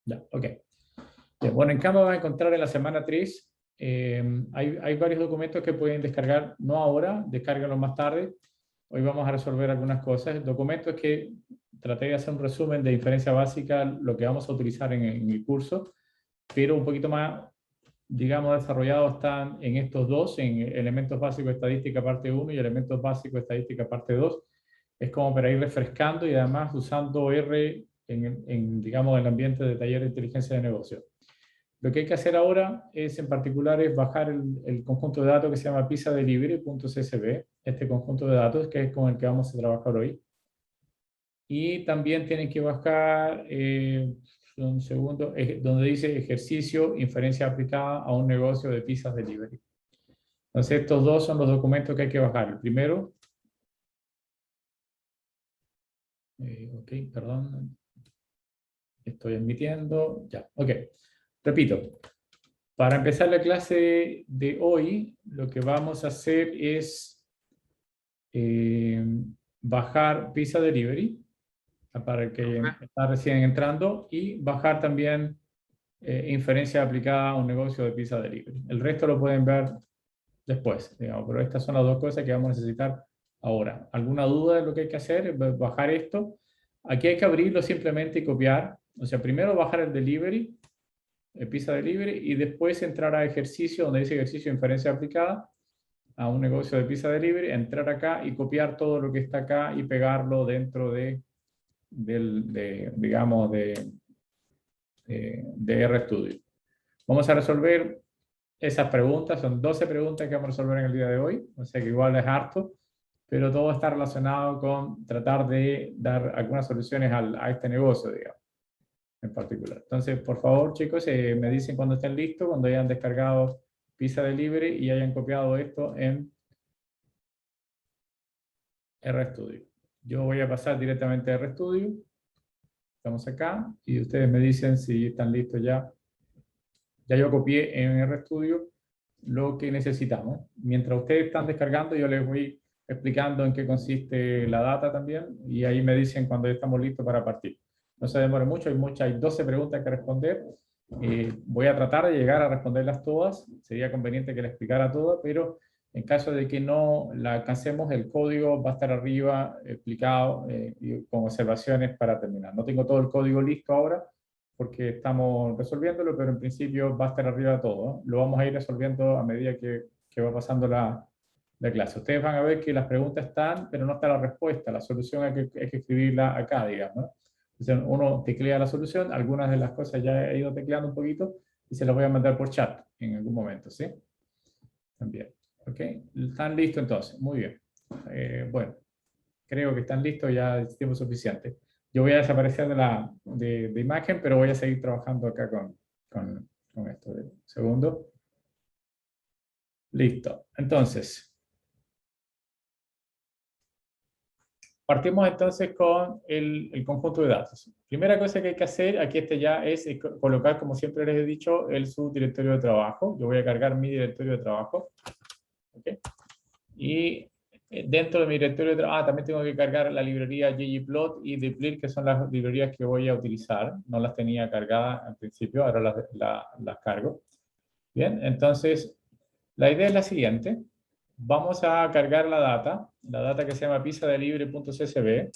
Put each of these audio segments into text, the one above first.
Ya, ok. Bien, bueno, en Canva van a encontrar en la semana 3, hay varios documentos que pueden descargar, no ahora, descárgalos más tarde. Hoy vamos a resolver algunas cosas. El documento es que traté de hacer un resumen de inferencia básica, lo que vamos a utilizar en el curso, pero un poquito más, digamos, desarrollado están en estos dos, en elementos básicos de estadística parte 1 y elementos básicos de estadística parte 2. Es como para ir refrescando y además usando R digamos, el ambiente de taller de inteligencia de negocio. Lo que hay que hacer ahora es, en particular, es bajar el conjunto de datos que se llama pisadelivery.csv, este conjunto de datos que es con el que vamos a trabajar hoy. Y también tienen que bajar, un segundo, donde dice ejercicio, inferencia aplicada a un negocio de pizzas delivery. Entonces, estos dos son los documentos que hay que bajar. El primero, ok, perdón, estoy admitiendo, ya, ok. Repito, para empezar la clase de hoy, lo que vamos a hacer es bajar Pizza Delivery, para el que está recién entrando, y bajar también inferencia aplicada a un negocio de Pizza Delivery. El resto lo pueden ver después, digamos, pero estas son las dos cosas que vamos a necesitar ahora. ¿Alguna duda de lo que hay que hacer? Bajar esto. Aquí hay que abrirlo simplemente y copiar. O sea, primero bajar el Delivery, Pizza Delivery, y después entrar a ejercicio, donde dice ejercicio de inferencia aplicada a un negocio de Pizza Delivery, entrar acá y copiar todo lo que está acá y pegarlo dentro digamos, de RStudio. Vamos a resolver esas preguntas, son 12 preguntas que vamos a resolver en el día de hoy, o sea que igual es harto, pero todo está relacionado con tratar de dar algunas soluciones a este negocio, digamos, en particular. Entonces, por favor, chicos, me dicen cuando estén listos, cuando hayan descargado Pizza Delivery y hayan copiado esto en RStudio. Yo voy a pasar directamente a RStudio. Estamos acá y ustedes me dicen si están listos ya. Ya yo copié en RStudio lo que necesitamos. Mientras ustedes están descargando, yo les voy explicando en qué consiste la data también y ahí me dicen cuando ya estamos listos para partir. No se demore mucho, hay 12 preguntas que responder. Voy a tratar de llegar a responderlas todas. Sería conveniente que les explicara todas, pero en caso de que no la alcancemos, el código va a estar arriba explicado y con observaciones para terminar. No tengo todo el código listo ahora porque estamos resolviéndolo, pero en principio va a estar arriba todo. Lo vamos a ir resolviendo a medida que va pasando la clase. Ustedes van a ver que las preguntas están, pero no está la respuesta. La solución hay que escribirla acá, digamos, ¿no? Entonces uno teclea la solución, algunas de las cosas ya he ido tecleando un poquito y se las voy a mandar por chat en algún momento, ¿sí? También, ¿ok? ¿Están listos entonces? Muy bien. Bueno, creo que están listos, ya es tiempo suficiente. Yo voy a desaparecer de imagen, pero voy a seguir trabajando acá con esto. Segundo. Listo. Entonces, partimos entonces con el conjunto de datos. Primera cosa que hay que hacer, aquí ya es colocar, como siempre les he dicho, el subdirectorio de trabajo. Yo voy a cargar mi directorio de trabajo. ¿Okay? Y dentro de mi directorio de trabajo, también tengo que cargar la librería ggplot y dplyr, que son las librerías que voy a utilizar. No las tenía cargadas al principio, ahora las cargo. Bien, entonces, la idea es la siguiente. Vamos a cargar la data que se llama pizzadelivery.csv,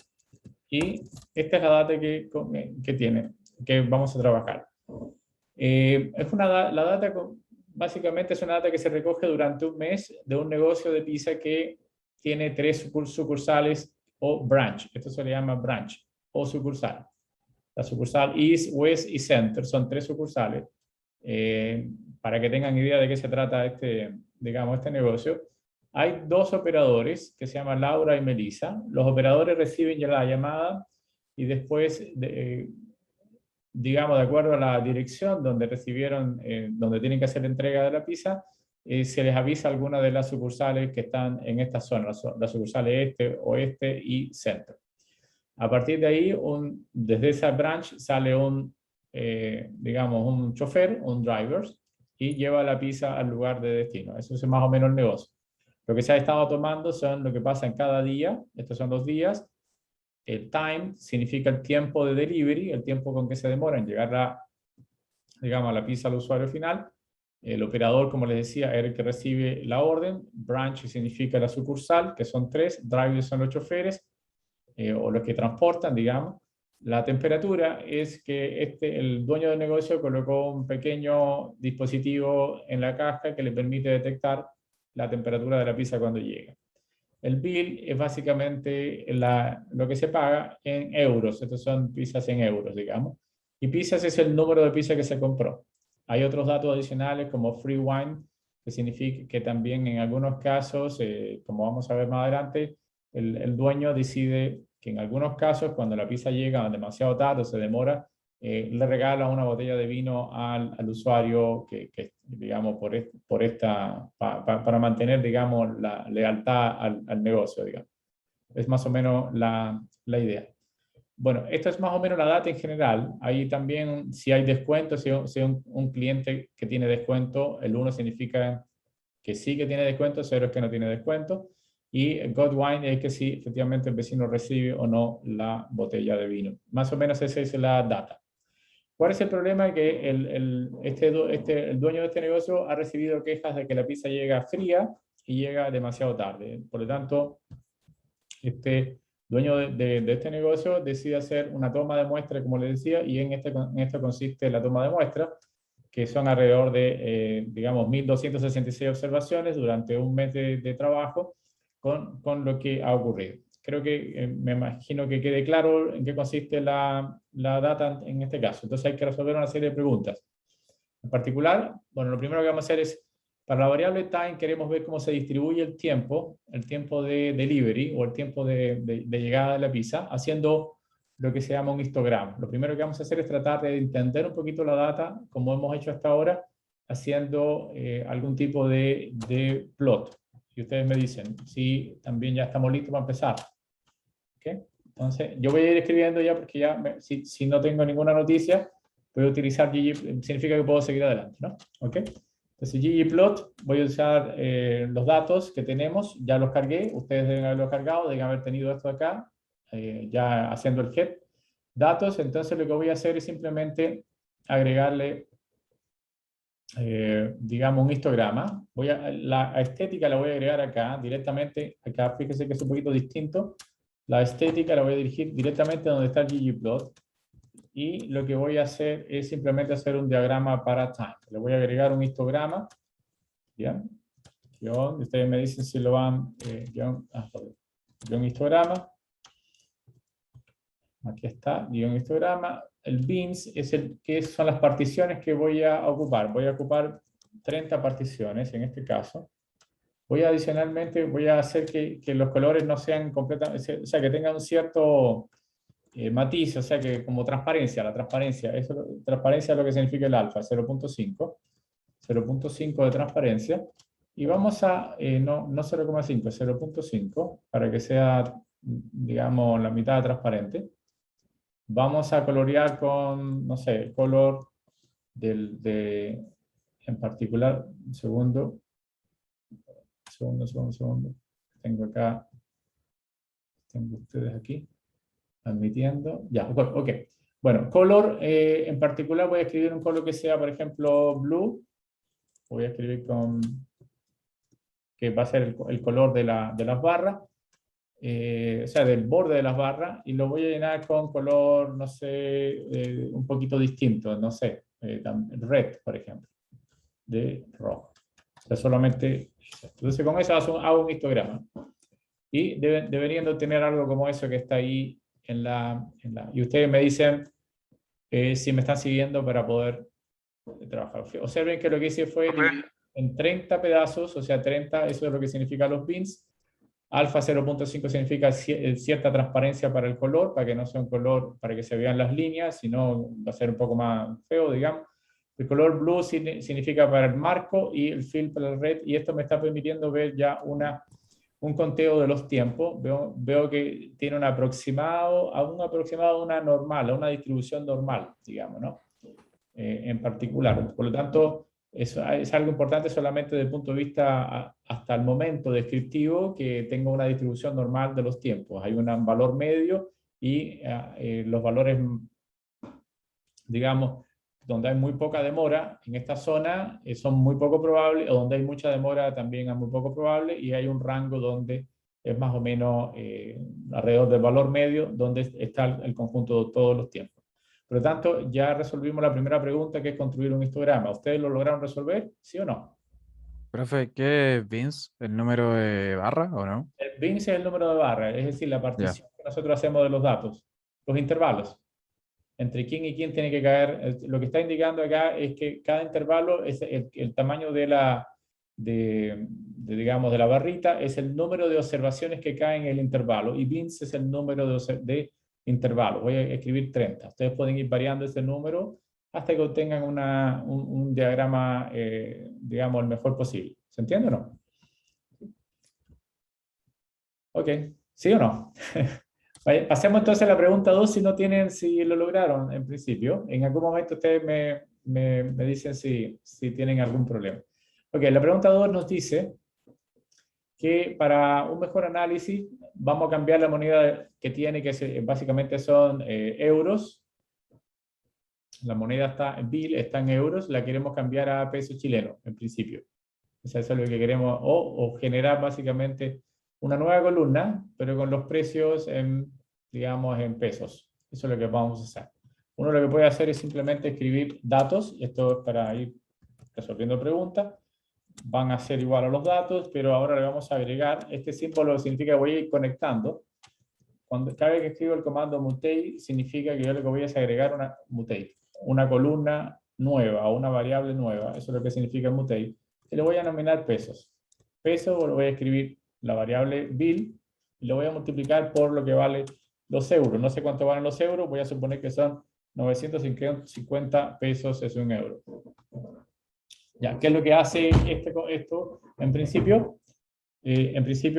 y esta es la data que vamos a trabajar. La data básicamente es una data que se recoge durante un mes de un negocio de pizza que tiene 3 sucursales o branch. Esto se le llama branch o sucursal. La sucursal East, West y Center son 3 sucursales. Para que tengan idea de qué se trata digamos, este negocio. Hay 2 operadores que se llaman Laura y Melissa. Los operadores reciben ya la llamada y después, digamos, de acuerdo a la dirección donde recibieron, donde tienen que hacer entrega de la pizza, se les avisa alguna de las sucursales que están en esta zona, las sucursales este, oeste y centro. A partir de ahí, desde esa branch sale digamos, un chofer, un driver, y lleva la pizza al lugar de destino. Eso es más o menos el negocio. Lo que se ha estado tomando son lo que pasa en cada día, estos son 2 días. El time significa el tiempo de delivery, el tiempo con que se demora en llegar digamos, la pizza al usuario final. El operador, como les decía, era el que recibe la orden. Branch significa la sucursal, que son 3. Drivers son los choferes, o los que transportan, digamos. La temperatura es que el dueño del negocio colocó un pequeño dispositivo en la caja que le permite detectar la temperatura de la pizza cuando llega. El bill es básicamente lo que se paga en euros. Estos son pizzas en euros, digamos. Y pizzas es el número de pizzas que se compró. Hay otros datos adicionales como free wine, que significa que también en algunos casos, como vamos a ver más adelante, el dueño decide que en algunos casos, cuando la pizza llega demasiado tarde o se demora, le regala una botella de vino al usuario digamos, para mantener, digamos, la lealtad al negocio, digamos. Es más o menos la idea. Bueno, esto es más o menos la data en general. Ahí también, si hay descuento, si un cliente que tiene descuento, el 1 significa que sí que tiene descuento, 0 es que no tiene descuento. Y God Wine es que si efectivamente el vecino recibe o no la botella de vino. Más o menos esa es la data. ¿Cuál es el problema? Que el dueño de este negocio ha recibido quejas de que la pizza llega fría y llega demasiado tarde. Por lo tanto, este dueño de este negocio decide hacer una toma de muestra, como le decía, y en esto consiste la toma de muestra, que son alrededor de, digamos, 1.266 observaciones durante un mes de trabajo con lo que ha ocurrido. Creo que me imagino que quede claro en qué consiste la data en este caso. Entonces hay que resolver una serie de preguntas. En particular, bueno, lo primero que vamos a hacer es, para la variable time queremos ver cómo se distribuye el tiempo de delivery o el tiempo de llegada de la pizza, haciendo lo que se llama un histograma. Lo primero que vamos a hacer es tratar de entender un poquito la data, como hemos hecho hasta ahora, haciendo algún tipo de plot. Y ustedes me dicen si también ya estamos listos para empezar. ¿Okay? Entonces, yo voy a ir escribiendo ya porque ya, si no tengo ninguna noticia, voy a utilizar ggplot, significa que puedo seguir adelante, ¿no? ¿Ok? Entonces, ggplot, voy a usar los datos que tenemos, ya los cargué, ustedes deben haberlos cargado, deben haber tenido esto acá, ya haciendo el get. Datos, entonces lo que voy a hacer es simplemente agregarle, digamos, un histograma. La estética la voy a agregar acá, directamente, acá, fíjense que es un poquito distinto. La estética la voy a dirigir directamente donde está el ggplot. Y lo que voy a hacer es simplemente hacer un diagrama para time. Le voy a agregar un histograma. ¿Ya? Ustedes me dicen si lo van... guión histograma. Aquí está, guión histograma. El bins es que son las particiones que voy a ocupar. Voy a ocupar 30 particiones en este caso. Adicionalmente, voy a hacer que los colores no sean completamente... O sea, que tengan un cierto... matiz, o sea que como transparencia, transparencia es lo que significa el alfa, 0.5 de transparencia, y vamos a, no 0,5, 0.5, para que sea, digamos, la mitad transparente. Vamos a colorear con, no sé, el color en particular, un segundo, tengo acá, tengo ustedes aquí, admitiendo, ya, ok. Bueno, color, en particular voy a escribir un color que sea, por ejemplo, blue. Voy a escribir que va a ser el color de las barras, o sea, del borde de las barras, y lo voy a llenar con color, no sé, un poquito distinto, no sé, red, por ejemplo, de rojo. O sea, solamente, entonces con eso hago un histograma. Y deberían de tener algo como eso que está ahí y ustedes me dicen si me están siguiendo para poder trabajar. Observen que lo que hice fue dividir en 30 pedazos, o sea, 30, eso es lo que significa los bins. Alfa 0.5 significa cierta transparencia para el color, para que no sea un color, para que se vean las líneas, sino va a ser un poco más feo, digamos. El color blue significa para el marco y el fill para el red, y esto me está permitiendo ver ya un conteo de los tiempos. Veo que tiene un aproximado, una normal, a una distribución normal, digamos, ¿no? En particular. Por lo tanto, es algo importante solamente desde el punto de vista hasta el momento descriptivo, que tenga una distribución normal de los tiempos. Hay un valor medio y los valores, digamos, donde hay muy poca demora, en esta zona son muy poco probables, o donde hay mucha demora también es muy poco probable, y hay un rango donde es más o menos alrededor del valor medio, donde está el conjunto de todos los tiempos. Por lo tanto, ya resolvimos la primera pregunta, que es construir un histograma. ¿Ustedes lo lograron resolver? ¿Sí o no? Profe, ¿qué es Vince? ¿El número de barra o no? El Vince es el número de barra, es decir, la Ya. partición que nosotros hacemos de los datos, los intervalos. Entre quién y quién tiene que caer. Lo que está indicando acá es que cada intervalo es el tamaño de digamos, de la barrita, es el número de observaciones que caen en el intervalo, y bins es el número de intervalos. Voy a escribir 30. Ustedes pueden ir variando ese número hasta que obtengan un diagrama, digamos, el mejor posible. ¿Se entiende o no? Ok. ¿Sí o no? Pasemos entonces a la pregunta 2, si lo lograron en principio. En algún momento ustedes me dicen si tienen algún problema. Ok, la pregunta 2 nos dice que para un mejor análisis vamos a cambiar la moneda que tiene, básicamente son euros. La moneda BIL está en euros, la queremos cambiar a peso chileno, en principio. O sea, eso es lo que queremos, o generar básicamente una nueva columna, pero con los precios digamos, en pesos. Eso es lo que vamos a hacer. Uno lo que puede hacer es simplemente escribir datos, esto es para ir resolviendo preguntas, van a ser igual a los datos, pero ahora le vamos a agregar, este símbolo significa que voy a ir conectando. Cada vez que escribo el comando mutate, significa que yo lo que voy a es agregar una columna nueva o una variable nueva, eso es lo que significa mutate, y le voy a nominar pesos. Peso, lo voy a escribir la variable bill, y lo voy a multiplicar por lo que vale los euros. No sé cuánto valen los euros, voy a suponer que son 950 pesos, es un euro. Ya, ¿qué es lo que hace esto? En principio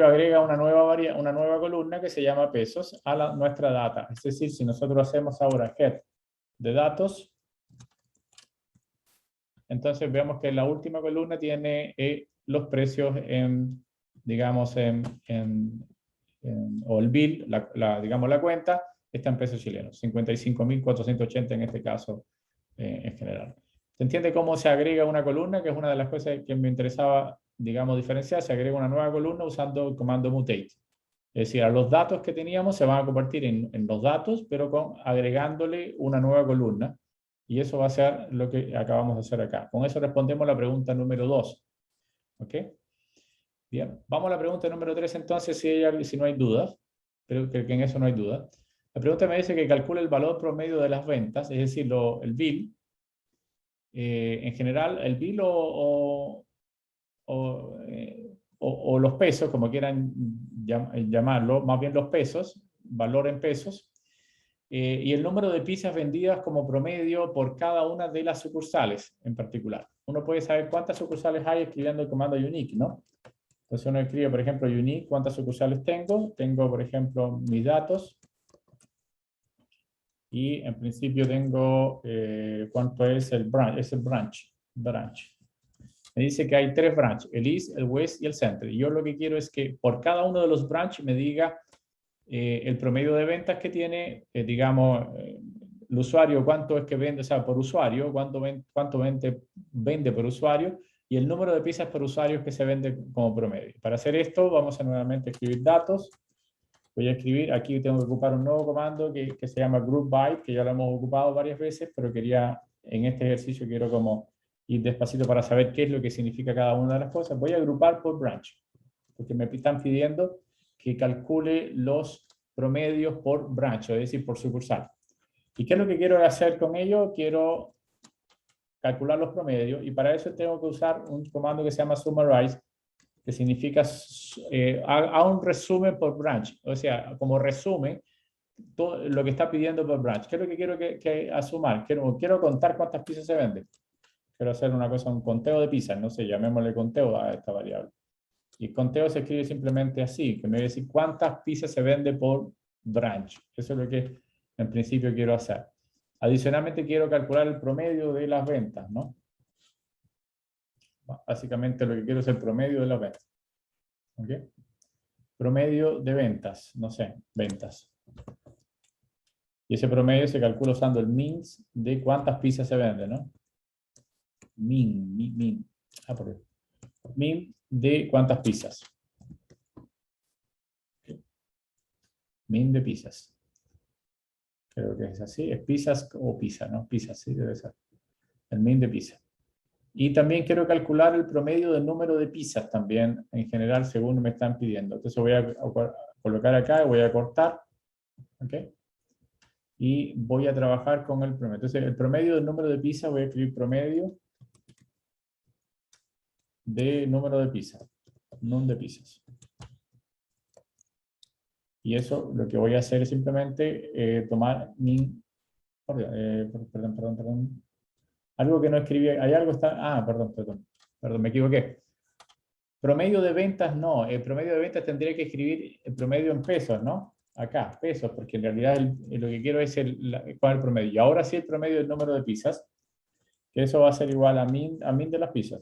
agrega una nueva columna que se llama pesos a nuestra data. Es decir, si nosotros hacemos ahora get de datos, entonces vemos que la última columna tiene los precios digamos, o el bill, digamos la cuenta, está en pesos chilenos, 55.480 en este caso en general. ¿Se entiende cómo se agrega una columna? Que es una de las cosas que me interesaba, digamos, diferenciar. Se agrega una nueva columna usando el comando mutate. Es decir, a los datos que teníamos se van a convertir en los datos, pero agregándole una nueva columna. Y eso va a ser lo que acabamos de hacer acá. Con eso respondemos la pregunta número 2. ¿Ok? Bien, vamos a la pregunta número 3 entonces, si no hay dudas. Creo que en eso no hay duda. La pregunta me dice que calcule el valor promedio de las ventas, es decir, el bill. En general, el bill o los pesos, como quieran llamarlo, más bien los pesos, valor en pesos, y el número de pizzas vendidas como promedio por cada una de las sucursales en particular. Uno puede saber cuántas sucursales hay escribiendo el comando unique, ¿no? Entonces uno escribe, por ejemplo, unique, ¿cuántas sucursales tengo? Tengo, por ejemplo, mis datos, y en principio tengo cuánto es el branch. Me dice que hay 3 branches, el East, el West y el Center. Y yo lo que quiero es que por cada uno de los branches me diga el promedio de ventas que tiene, digamos, el usuario, cuánto es que vende, o sea, por usuario, cuánto vende por usuario, y el número de piezas por usuario que se vende como promedio. Para hacer esto, vamos a nuevamente escribir datos. Voy a escribir, aquí tengo que ocupar un nuevo comando que se llama group by, que ya lo hemos ocupado varias veces, pero en este ejercicio quiero como ir despacito para saber qué es lo que significa cada una de las cosas. Voy a agrupar por branch, porque me están pidiendo que calcule los promedios por branch, es decir, por sucursal. ¿Y qué es lo que quiero hacer con ello? Quiero calcular los promedios, y para eso tengo que usar un comando que se llama summarize, que significa haga un resumen por branch, o sea, como resumen todo lo que está pidiendo por branch. ¿Qué es lo que quiero que asumar? Quiero contar cuántas pizzas se venden. Quiero hacer una cosa, un conteo de pizzas, no sé, llamémosle conteo a esta variable. Y el conteo se escribe simplemente así, que me va a decir cuántas pizzas se vende por branch. Eso es lo que en principio quiero hacer. Adicionalmente quiero calcular el promedio de las ventas, ¿no? Básicamente lo que quiero es el promedio de las ventas. ¿Ok? Promedio de ventas, no sé, ventas. Y ese promedio se calcula usando el min de cuántas pizzas se venden, ¿no? Min. Por ahí. Min de cuántas pizzas. Min de pizzas. Creo que es así. Es pizzas o pizza, ¿no? Pizza, sí, debe ser. El min de pizza. Y también quiero calcular el promedio del número de pizzas también, en general, según me están pidiendo. Entonces voy a colocar acá y voy a cortar. ¿Ok? Y voy a trabajar con el promedio. Entonces, el promedio del número de pizzas, voy a escribir promedio de número de pizzas. Num de pizzas. Y eso lo que voy a hacer es simplemente tomar min. Perdón. Algo que no escribí. Hay algo está. Ah, perdón, me equivoqué. Promedio de ventas no. El promedio de ventas tendría que escribir el promedio en pesos, ¿no? Acá, pesos, porque en realidad lo que quiero es cuál es el promedio. Y ahora sí el promedio del número de pizzas, que eso va a ser igual a min de las pizzas.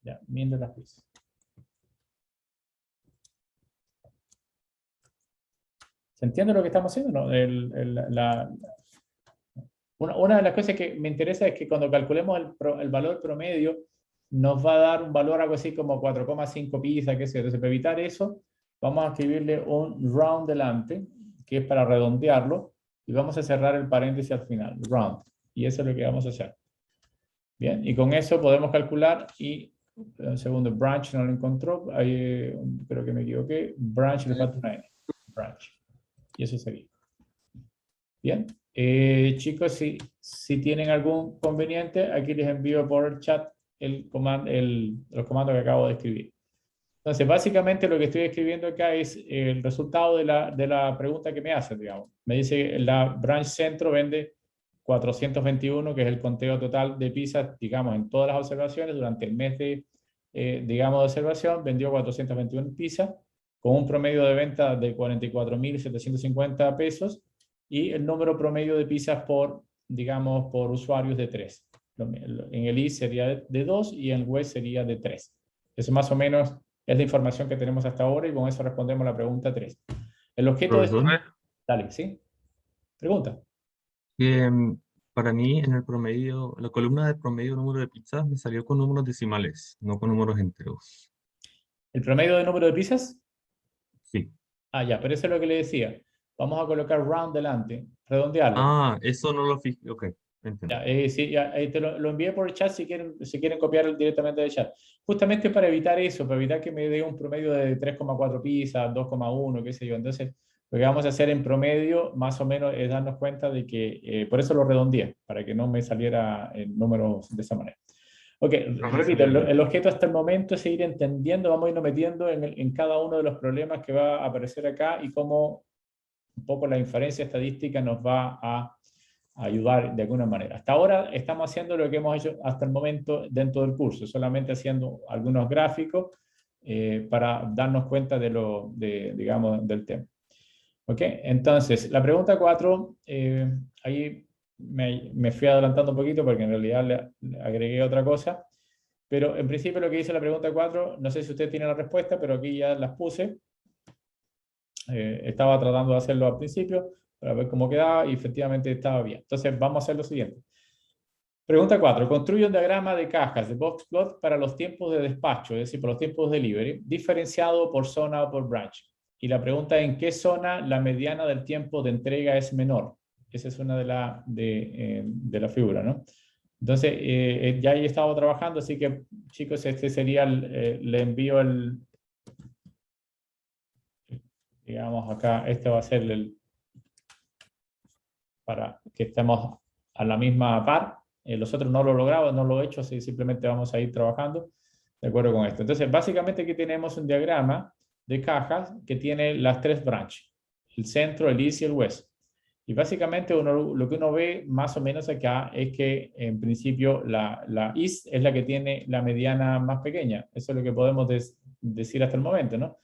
Ya, min de las pizzas. ¿Se entiende lo que estamos haciendo? ¿No? Una de las cosas que me interesa es que cuando calculemos el valor promedio, nos va a dar un valor algo así como 4,5 pizzas, qué sé yo. Entonces, para evitar eso, vamos a escribirle un round delante, que es para redondearlo, y vamos a cerrar el paréntesis al final, round. Y eso es lo que vamos a hacer. Bien, y con eso podemos calcular, y un segundo, branch no lo encontró, ahí creo que me equivoqué, branch le falta una N, branch. Y eso sería. Bien, chicos, si tienen algún conveniente, aquí les envío por el chat los comandos que acabo de escribir. Entonces, básicamente lo que estoy escribiendo acá es el resultado de la pregunta que me hacen, digamos. Me dice la branch centro vende 421, que es el conteo total de pizzas, digamos, en todas las observaciones durante el mes digamos, de observación, vendió 421 pizzas con un promedio de venta de 44.750 pesos y el número promedio de pizzas digamos, por usuarios de 3. En el I sería de 2 y en el web sería de 3. Eso más o menos es la información que tenemos hasta ahora y con eso respondemos la pregunta 3. El objeto de... Dale, ¿sí? Pregunta. Para mí, en el promedio, la columna de promedio número de pizzas me salió con números decimales, no con números enteros. ¿El promedio de número de pizzas? Sí. Ah, ya, pero eso es lo que le decía. Vamos a colocar round delante, redondearlo. Ah, eso no lo fijé. Ok, entiendo. Ya, sí, ya, te lo envié por el chat si quieren copiar directamente del chat. Justamente para evitar eso, para evitar que me dé un promedio de 3,4 pizzas, 2,1, qué sé yo. Entonces, lo que vamos a hacer en promedio, más o menos, es darnos cuenta de que, por eso lo redondeé, para que no me saliera el número de esa manera. Ok, repito, el objeto hasta el momento es ir entendiendo, vamos a irnos metiendo en cada uno de los problemas que va a aparecer acá y cómo un poco la inferencia estadística nos va a ayudar de alguna manera. Hasta ahora estamos haciendo lo que hemos hecho hasta el momento dentro del curso, solamente haciendo algunos gráficos para darnos cuenta digamos, del tema. ¿Ok? Entonces, la pregunta 4, ahí me fui adelantando un poquito porque en realidad le agregué otra cosa, pero en principio lo que dice la pregunta 4, no sé si usted tiene la respuesta, pero aquí ya las puse. Estaba tratando de hacerlo al principio para ver cómo quedaba y efectivamente estaba bien. Entonces vamos a hacer lo siguiente. Pregunta 4. Construye un diagrama de cajas de boxplot para los tiempos de despacho, es decir, por los tiempos de delivery, diferenciado por zona o por branch. Y la pregunta es, ¿en qué zona la mediana del tiempo de entrega es menor? Esa es una de la figura, ¿no? Entonces, ya ahí estaba trabajando, así que, chicos, este sería, le envío digamos acá, este va a ser para que estemos a la misma par. Los otros no lo he logrado, no lo he hecho, así simplemente vamos a ir trabajando de acuerdo con esto. Entonces, básicamente aquí tenemos un diagrama de cajas que tiene las tres branches, el centro, el east y el west. Y básicamente lo que uno ve más o menos acá es que en principio la east es la que tiene la mediana más pequeña. Eso es lo que podemos decir hasta el momento, ¿no?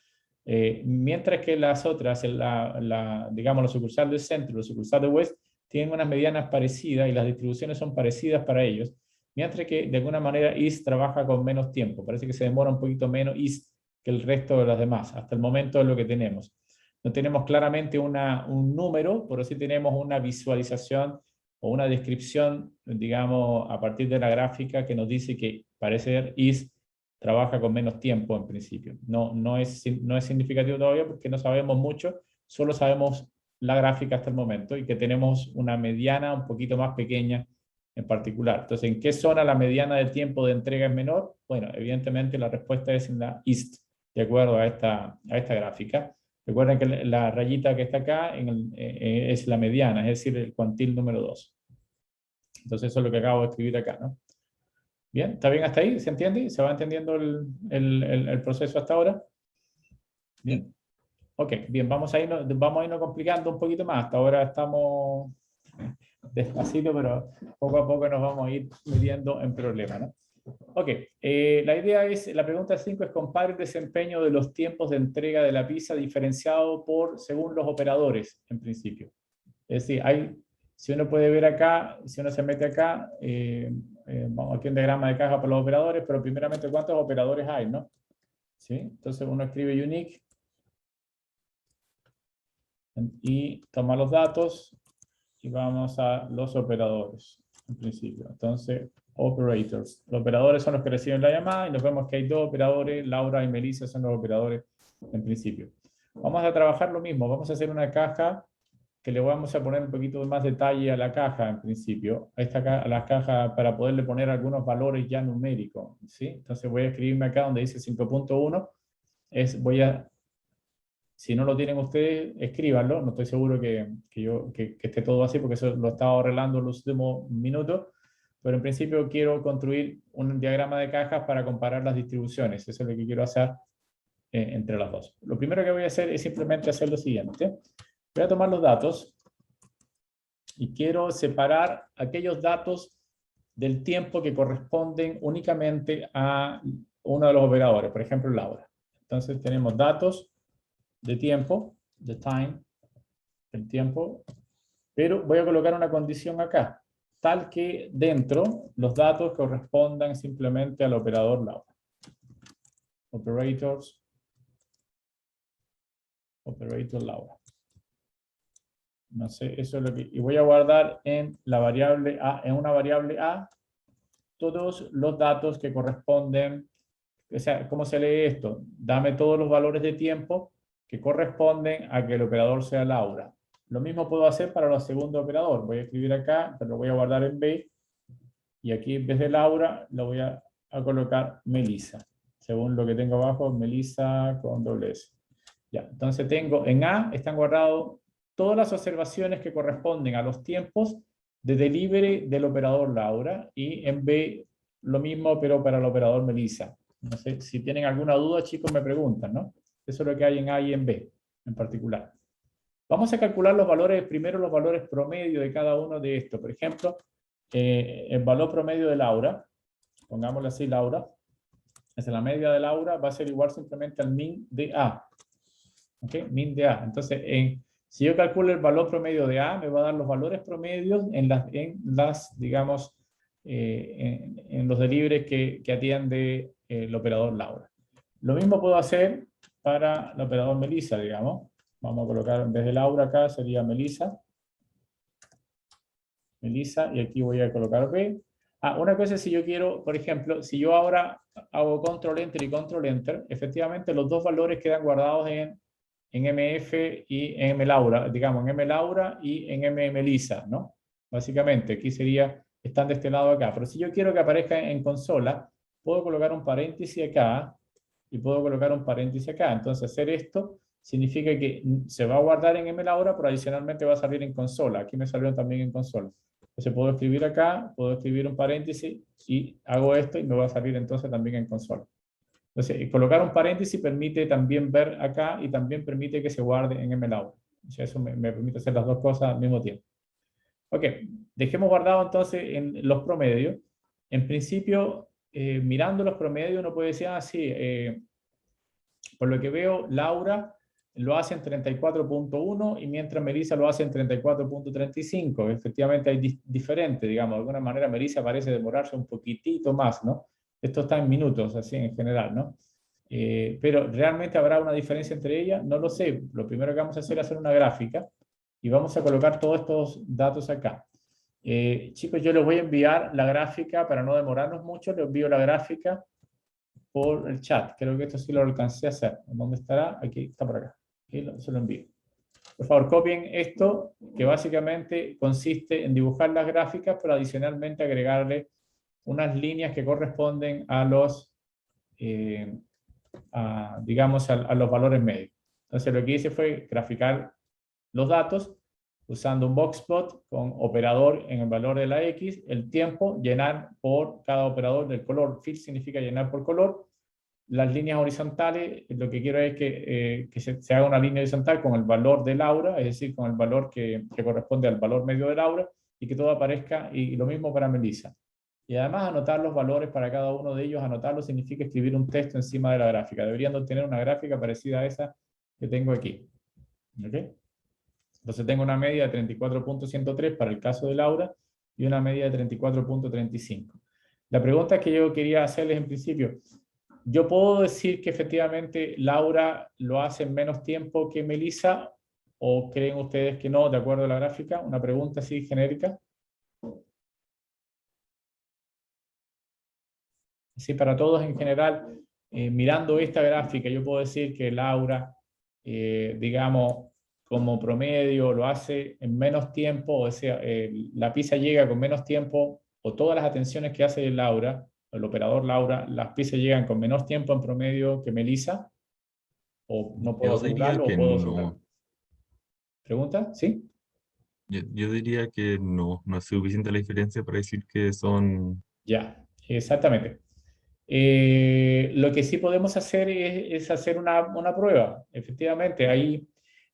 Mientras que las otras, digamos, la sucursal del centro, la sucursal de west, tienen unas medianas parecidas y las distribuciones son parecidas para ellos, mientras que de alguna manera East trabaja con menos tiempo. Parece que se demora un poquito menos East que el resto de las demás. Hasta el momento es lo que tenemos. no tenemos claramente un número, pero sí tenemos una visualización o una descripción, digamos, a partir de la gráfica que nos dice que parece ser is trabaja con menos tiempo en principio. No es significativo todavía porque no sabemos mucho, solo sabemos la gráfica hasta el momento y que tenemos una mediana un poquito más pequeña en particular. Entonces, ¿en qué zona la mediana de tiempo de entrega es menor? Bueno, evidentemente la respuesta es en la east, de acuerdo a esta gráfica. Recuerden que la rayita que está acá es la mediana, es decir, el cuantil número 2. Entonces eso es lo que acabo de escribir acá, ¿no? Bien, ¿está bien hasta ahí? ¿Se entiende? ¿Se va entendiendo el proceso hasta ahora? Bien. Ok, bien, vamos a irnos complicando un poquito más. Hasta ahora estamos despacito, pero poco a poco nos vamos a ir metiendo en problemas, ¿no? Ok, la idea es, la pregunta 5 es compare el desempeño de los tiempos de entrega de la pizza diferenciado según los operadores, en principio. Es decir, si uno puede ver acá, si uno se mete acá, vamos aquí en diagrama de caja para los operadores, pero primeramente, ¿cuántos operadores hay, no? ¿Sí? Entonces uno escribe unique y toma los datos y vamos a los operadores, en principio. Entonces, operators. Los operadores son los que reciben la llamada y nos vemos que hay dos operadores, Laura y Melissa son los operadores en principio. Vamos a trabajar lo mismo, vamos a hacer una caja que le vamos a poner un poquito más detalle a la caja en principio, a la caja para poderle poner algunos valores ya numéricos, ¿sí? Entonces voy a escribirme acá donde dice 5.1, si no lo tienen ustedes, escríbanlo, no estoy seguro que esté todo así porque eso lo he estado arreglando los últimos minutos, pero en principio quiero construir un diagrama de cajas para comparar las distribuciones, eso es lo que quiero hacer entre las dos. Lo primero que voy a hacer es simplemente hacer lo siguiente. Voy a tomar los datos y quiero separar aquellos datos del tiempo que corresponden únicamente a uno de los operadores, por ejemplo, Laura. Entonces tenemos datos de tiempo, de time, el tiempo, pero voy a colocar una condición acá, tal que dentro los datos correspondan simplemente al operador Laura. Operator Laura. No sé, eso es lo que... Y voy a guardar en la variable A, en una variable A, todos los datos que corresponden. O sea, ¿cómo se lee esto? Dame todos los valores de tiempo que corresponden a que el operador sea Laura. Lo mismo puedo hacer para el segundo operador. Voy a escribir acá, pero lo voy a guardar en B. Y aquí en vez de Laura, lo voy a colocar Melissa. Según lo que tengo abajo, Melissa con doble S. Ya, entonces tengo, en A están guardados todas las observaciones que corresponden a los tiempos de delivery del operador Laura. Y en B, lo mismo, pero para el operador Melissa. No sé, si tienen alguna duda, chicos, me preguntan, ¿no? Eso es lo que hay en A y en B, en particular. Vamos a calcular los valores, primero los valores promedio de cada uno de estos. Por ejemplo, el valor promedio de Laura, pongámosle así Laura, es la media de Laura, va a ser igual simplemente al min de A. ¿Ok? Min de A. Entonces, si yo calculo el valor promedio de A, me va a dar los valores promedios en digamos, en los delibres que atiende el operador Laura. Lo mismo puedo hacer para el operador Melissa, digamos. Vamos a colocar en vez de Laura acá, sería Melissa. Melissa, y aquí voy a colocar B. Una cosa es si yo quiero, por ejemplo, si yo ahora hago Control Enter y Control Enter, efectivamente los dos valores quedan guardados en MF y en MLaura, digamos, en MLaura y en Melissa, ¿no? Básicamente, aquí están de este lado acá. Pero si yo quiero que aparezca en consola, puedo colocar un paréntesis acá y puedo colocar un paréntesis acá. Entonces, hacer esto significa que se va a guardar en MLaura, pero adicionalmente va a salir en consola. Aquí me salieron también en consola. Entonces puedo escribir acá, puedo escribir un paréntesis y hago esto y me va a salir entonces también en consola. Entonces, colocar un paréntesis permite también ver acá y también permite que se guarde en MLaura. O sea, eso me permite hacer las dos cosas al mismo tiempo. Ok, dejemos guardado entonces en los promedios. En principio, mirando los promedios, uno puede decir, por lo que veo, Laura lo hace en 34.1 y mientras Melissa lo hace en 34.35. Efectivamente hay diferente, digamos, de alguna manera Melissa parece demorarse un poquitito más, ¿no? Esto está en minutos, así en general, ¿no? Pero ¿realmente habrá una diferencia entre ellas? No lo sé. Lo primero que vamos a hacer es hacer una gráfica y vamos a colocar todos estos datos acá. Chicos, yo les voy a enviar la gráfica para no demorarnos mucho. Les envío la gráfica por el chat. Creo que esto sí lo alcancé a hacer. ¿Dónde estará? Aquí está por acá. Aquí se lo envío. Por favor, copien esto, que básicamente consiste en dibujar las gráficas, pero adicionalmente agregarle unas líneas que corresponden a los, digamos, a los valores medios. Entonces lo que hice fue graficar los datos usando un boxplot con operador en el valor de la X, el tiempo, llenar por cada operador del color. Fill significa llenar por color. Las líneas horizontales, lo que quiero es que se haga una línea horizontal con el valor del aura, es decir, con el valor que corresponde al valor medio del aura, y que todo aparezca, y lo mismo para Melissa. Y además anotar los valores para cada uno de ellos. Anotarlo significa escribir un texto encima de la gráfica. Deberían tener una gráfica parecida a esa que tengo aquí. ¿Okay? Entonces tengo una media de 34.103 para el caso de Laura y una media de 34.35. La pregunta que yo quería hacerles en principio, ¿yo puedo decir que efectivamente Laura lo hace en menos tiempo que Melissa? ¿O creen ustedes que no, de acuerdo a la gráfica? Una pregunta así genérica. Sí, para todos en general, mirando esta gráfica, yo puedo decir que Laura, digamos, como promedio, lo hace en menos tiempo, o sea, la pizza llega con menos tiempo, o todas las atenciones que hace Laura, el operador Laura, las pizzas llegan con menos tiempo en promedio que Melissa, o no puedo Yo diría asegurarlo, o que puedo asegurarlo. no. ¿Pregunta? ¿Sí? Yo diría que no, no es suficiente la diferencia para decir que son... Ya, exactamente. Lo que sí podemos hacer es hacer una prueba. Efectivamente, ahí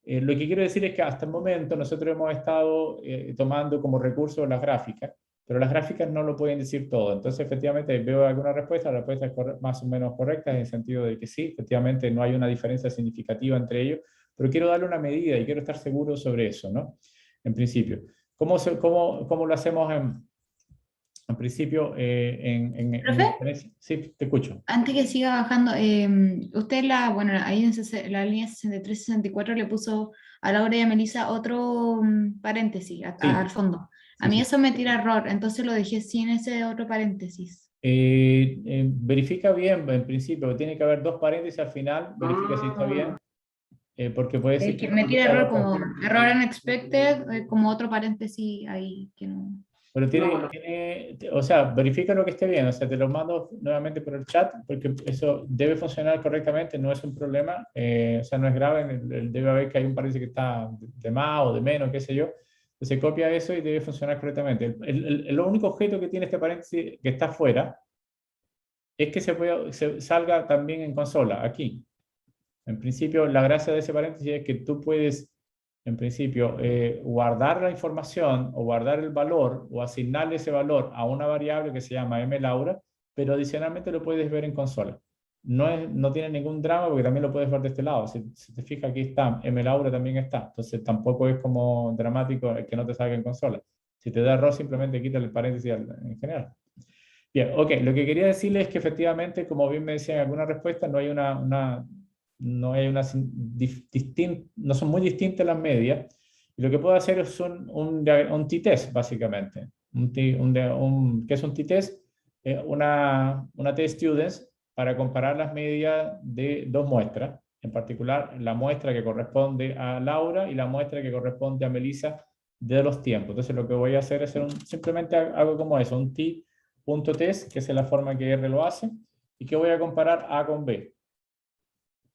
lo que quiero decir es que hasta el momento nosotros hemos estado tomando como recurso las gráficas, pero las gráficas no lo pueden decir todo. Entonces, efectivamente, veo alguna respuesta, la respuesta es más o menos correcta en el sentido de que sí, efectivamente no hay una diferencia significativa entre ellos, pero quiero darle una medida y quiero estar seguro sobre eso, ¿no? En principio. ¿Cómo lo hacemos en principio, ¿Profe? sí, te escucho. Antes que siga bajando, usted bueno, ahí en la línea 63-64 le puso a Laura y a Melissa otro paréntesis Sí, al fondo. A sí, mí sí. eso me tira error, entonces lo dejé sin ese otro paréntesis. Verifica bien, en principio, tiene que haber dos paréntesis al final, verifica si está bien, porque puede Es ser que que me tira haya error dos como paréntesis. error unexpected, como otro paréntesis ahí que no. Pero o sea, verifica lo que esté bien, o sea, te lo mando nuevamente por el chat, porque eso debe funcionar correctamente, no es un problema, o sea, no es grave, debe haber que hay un paréntesis que está de más o de menos, qué sé yo, se copia eso y debe funcionar correctamente. El único objeto que tiene este paréntesis que está fuera es que salga también en consola, aquí. En principio, la gracia de ese paréntesis es que tú puedes, en principio, guardar la información o guardar el valor o asignarle ese valor a una variable que se llama mLaura, pero adicionalmente lo puedes ver en consola. No tiene ningún drama porque también lo puedes ver de este lado. Si te fijas, aquí está, mLaura también está. Entonces tampoco es como dramático el que no te salga en consola. Si te da error, simplemente quita el paréntesis en general. Bien, ok, lo que quería decirles es que efectivamente, como bien me decían en alguna respuesta, no hay no hay una no son muy distintas las medias. Y lo que puedo hacer es un t-test, básicamente. ¿Qué es un t-test? Una t-students para comparar las medias de dos muestras, en particular la muestra que corresponde a Laura y la muestra que corresponde a Melissa de los tiempos. Entonces lo que voy a hacer es simplemente algo como eso, un t.test, que es la forma que R lo hace, y que voy a comparar A con B.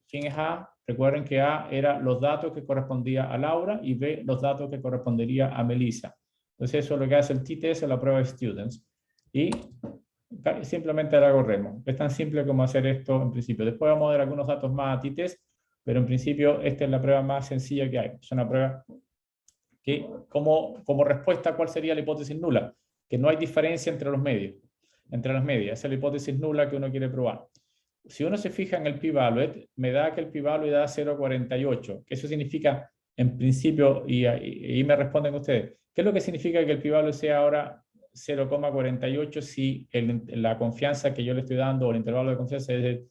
¿Quién es A? Recuerden que A era los datos que correspondía a Laura y B los datos que correspondería a Melissa. Entonces eso es lo que hace el t-test en la prueba de Students. Y simplemente la corremos. Es tan simple como hacer esto en principio. Después vamos a ver algunos datos más a t-test, pero en principio esta es la prueba más sencilla que hay. Es una prueba que, como respuesta, ¿cuál sería la hipótesis nula? Que no hay diferencia entre los medios, entre las medias. Esa es la hipótesis nula que uno quiere probar. Si uno se fija en el p-value, me da que el p-value da 0,48. Eso significa, en principio, y me responden ustedes, ¿qué es lo que significa que el p-value sea ahora 0,48 si la confianza que yo le estoy dando o el intervalo de confianza es de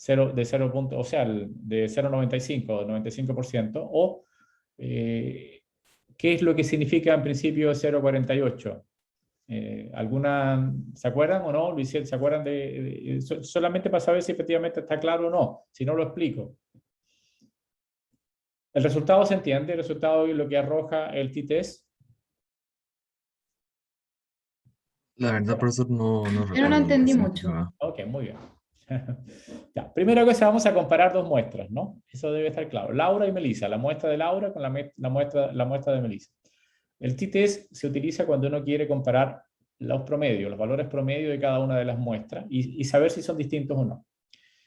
de 0 punto, o sea, de 0,95 o 95%, o ¿qué es lo que significa en principio 0,48? ¿Se acuerdan o no? ¿Se acuerdan solamente para saber si efectivamente está claro o no? Si no, lo explico. El resultado se entiende, el resultado es lo que arroja el t-test. La verdad, profesor, no Yo no lo recuerdo lo que entendí mucho. significaba. Ok, muy bien. Ya, primera cosa, vamos a comparar dos muestras, ¿no? Eso debe estar claro. Laura y Melissa, la muestra de Laura con la muestra de Melissa. El t-test se utiliza cuando uno quiere comparar los promedios, los valores promedio de cada una de las muestras y saber si son distintos o no.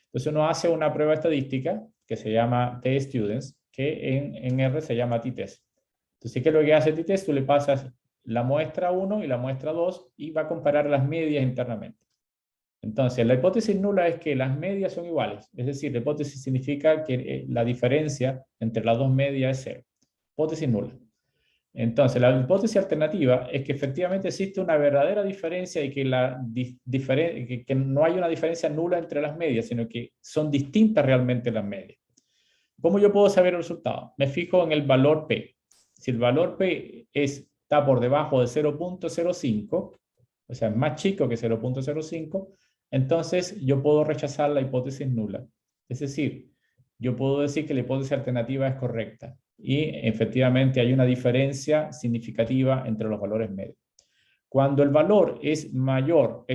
Entonces uno hace una prueba estadística que se llama t-students, que en R se llama t-test. Entonces, ¿qué es lo que hace t-test? Tú le pasas la muestra 1 y la muestra 2 y va a comparar las medias internamente. Entonces, la hipótesis nula es que las medias son iguales. Es decir, la hipótesis significa que la diferencia entre las dos medias es 0. Hipótesis nula. Entonces, la hipótesis alternativa es que efectivamente existe una verdadera diferencia y que, que no hay una diferencia nula entre las medias, sino que son distintas realmente las medias. ¿Cómo yo puedo saber el resultado? Me fijo en el valor P. Si el valor P está por debajo de 0.05, o sea, más chico que 0.05, entonces yo puedo rechazar la hipótesis nula. Es decir, yo puedo decir que la hipótesis alternativa es correcta y efectivamente hay una diferencia significativa entre los valores medios. Cuando el valor es mayor,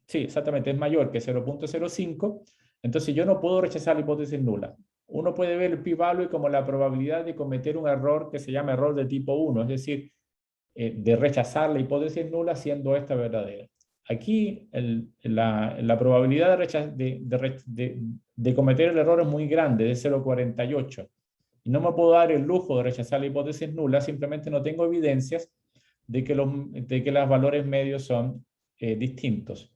sí, exactamente, es mayor que 0.05, entonces yo no puedo rechazar la hipótesis nula. Uno puede ver el p-value como la probabilidad de cometer un error que se llama error de tipo 1, es decir, de rechazar la hipótesis nula siendo esta verdadera. Aquí la probabilidad de cometer el error es muy grande, de 0,48. Y no me puedo dar el lujo de rechazar la hipótesis nula, simplemente no tengo evidencias de que los valores medios son distintos.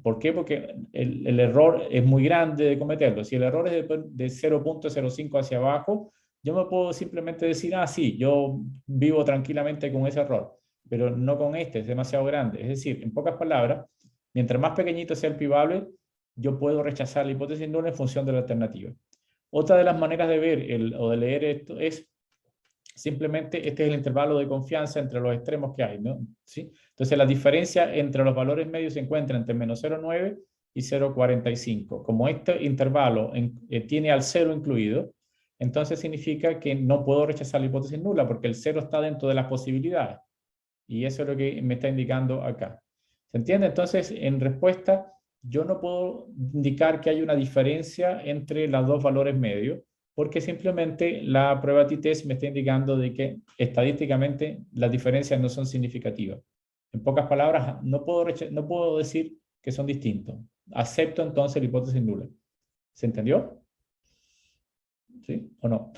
¿Por qué? Porque el error es muy grande de cometerlo. Si el error es de 0.05 hacia abajo, yo me puedo simplemente decir, sí, yo vivo tranquilamente con ese error, pero no con este, es demasiado grande. Es decir, en pocas palabras, mientras más pequeñito sea el p-value, yo puedo rechazar la hipótesis nula en función de la alternativa. Otra de las maneras de ver o de leer esto es simplemente este es el intervalo de confianza entre los extremos que hay, ¿no? ¿Sí? Entonces la diferencia entre los valores medios se encuentra entre menos 0,9 y 0,45. Como este intervalo tiene al 0 incluido, entonces significa que no puedo rechazar la hipótesis nula porque el 0 está dentro de las posibilidades. Y eso es lo que me está indicando acá. ¿Se entiende? Entonces, en respuesta, yo no puedo indicar que hay una diferencia entre los dos valores medios, porque simplemente la prueba t-test me está indicando de que estadísticamente las diferencias no son significativas. En pocas palabras, no puedo decir que son distintos. Acepto entonces la hipótesis nula. ¿Se entendió? ¿Sí o no?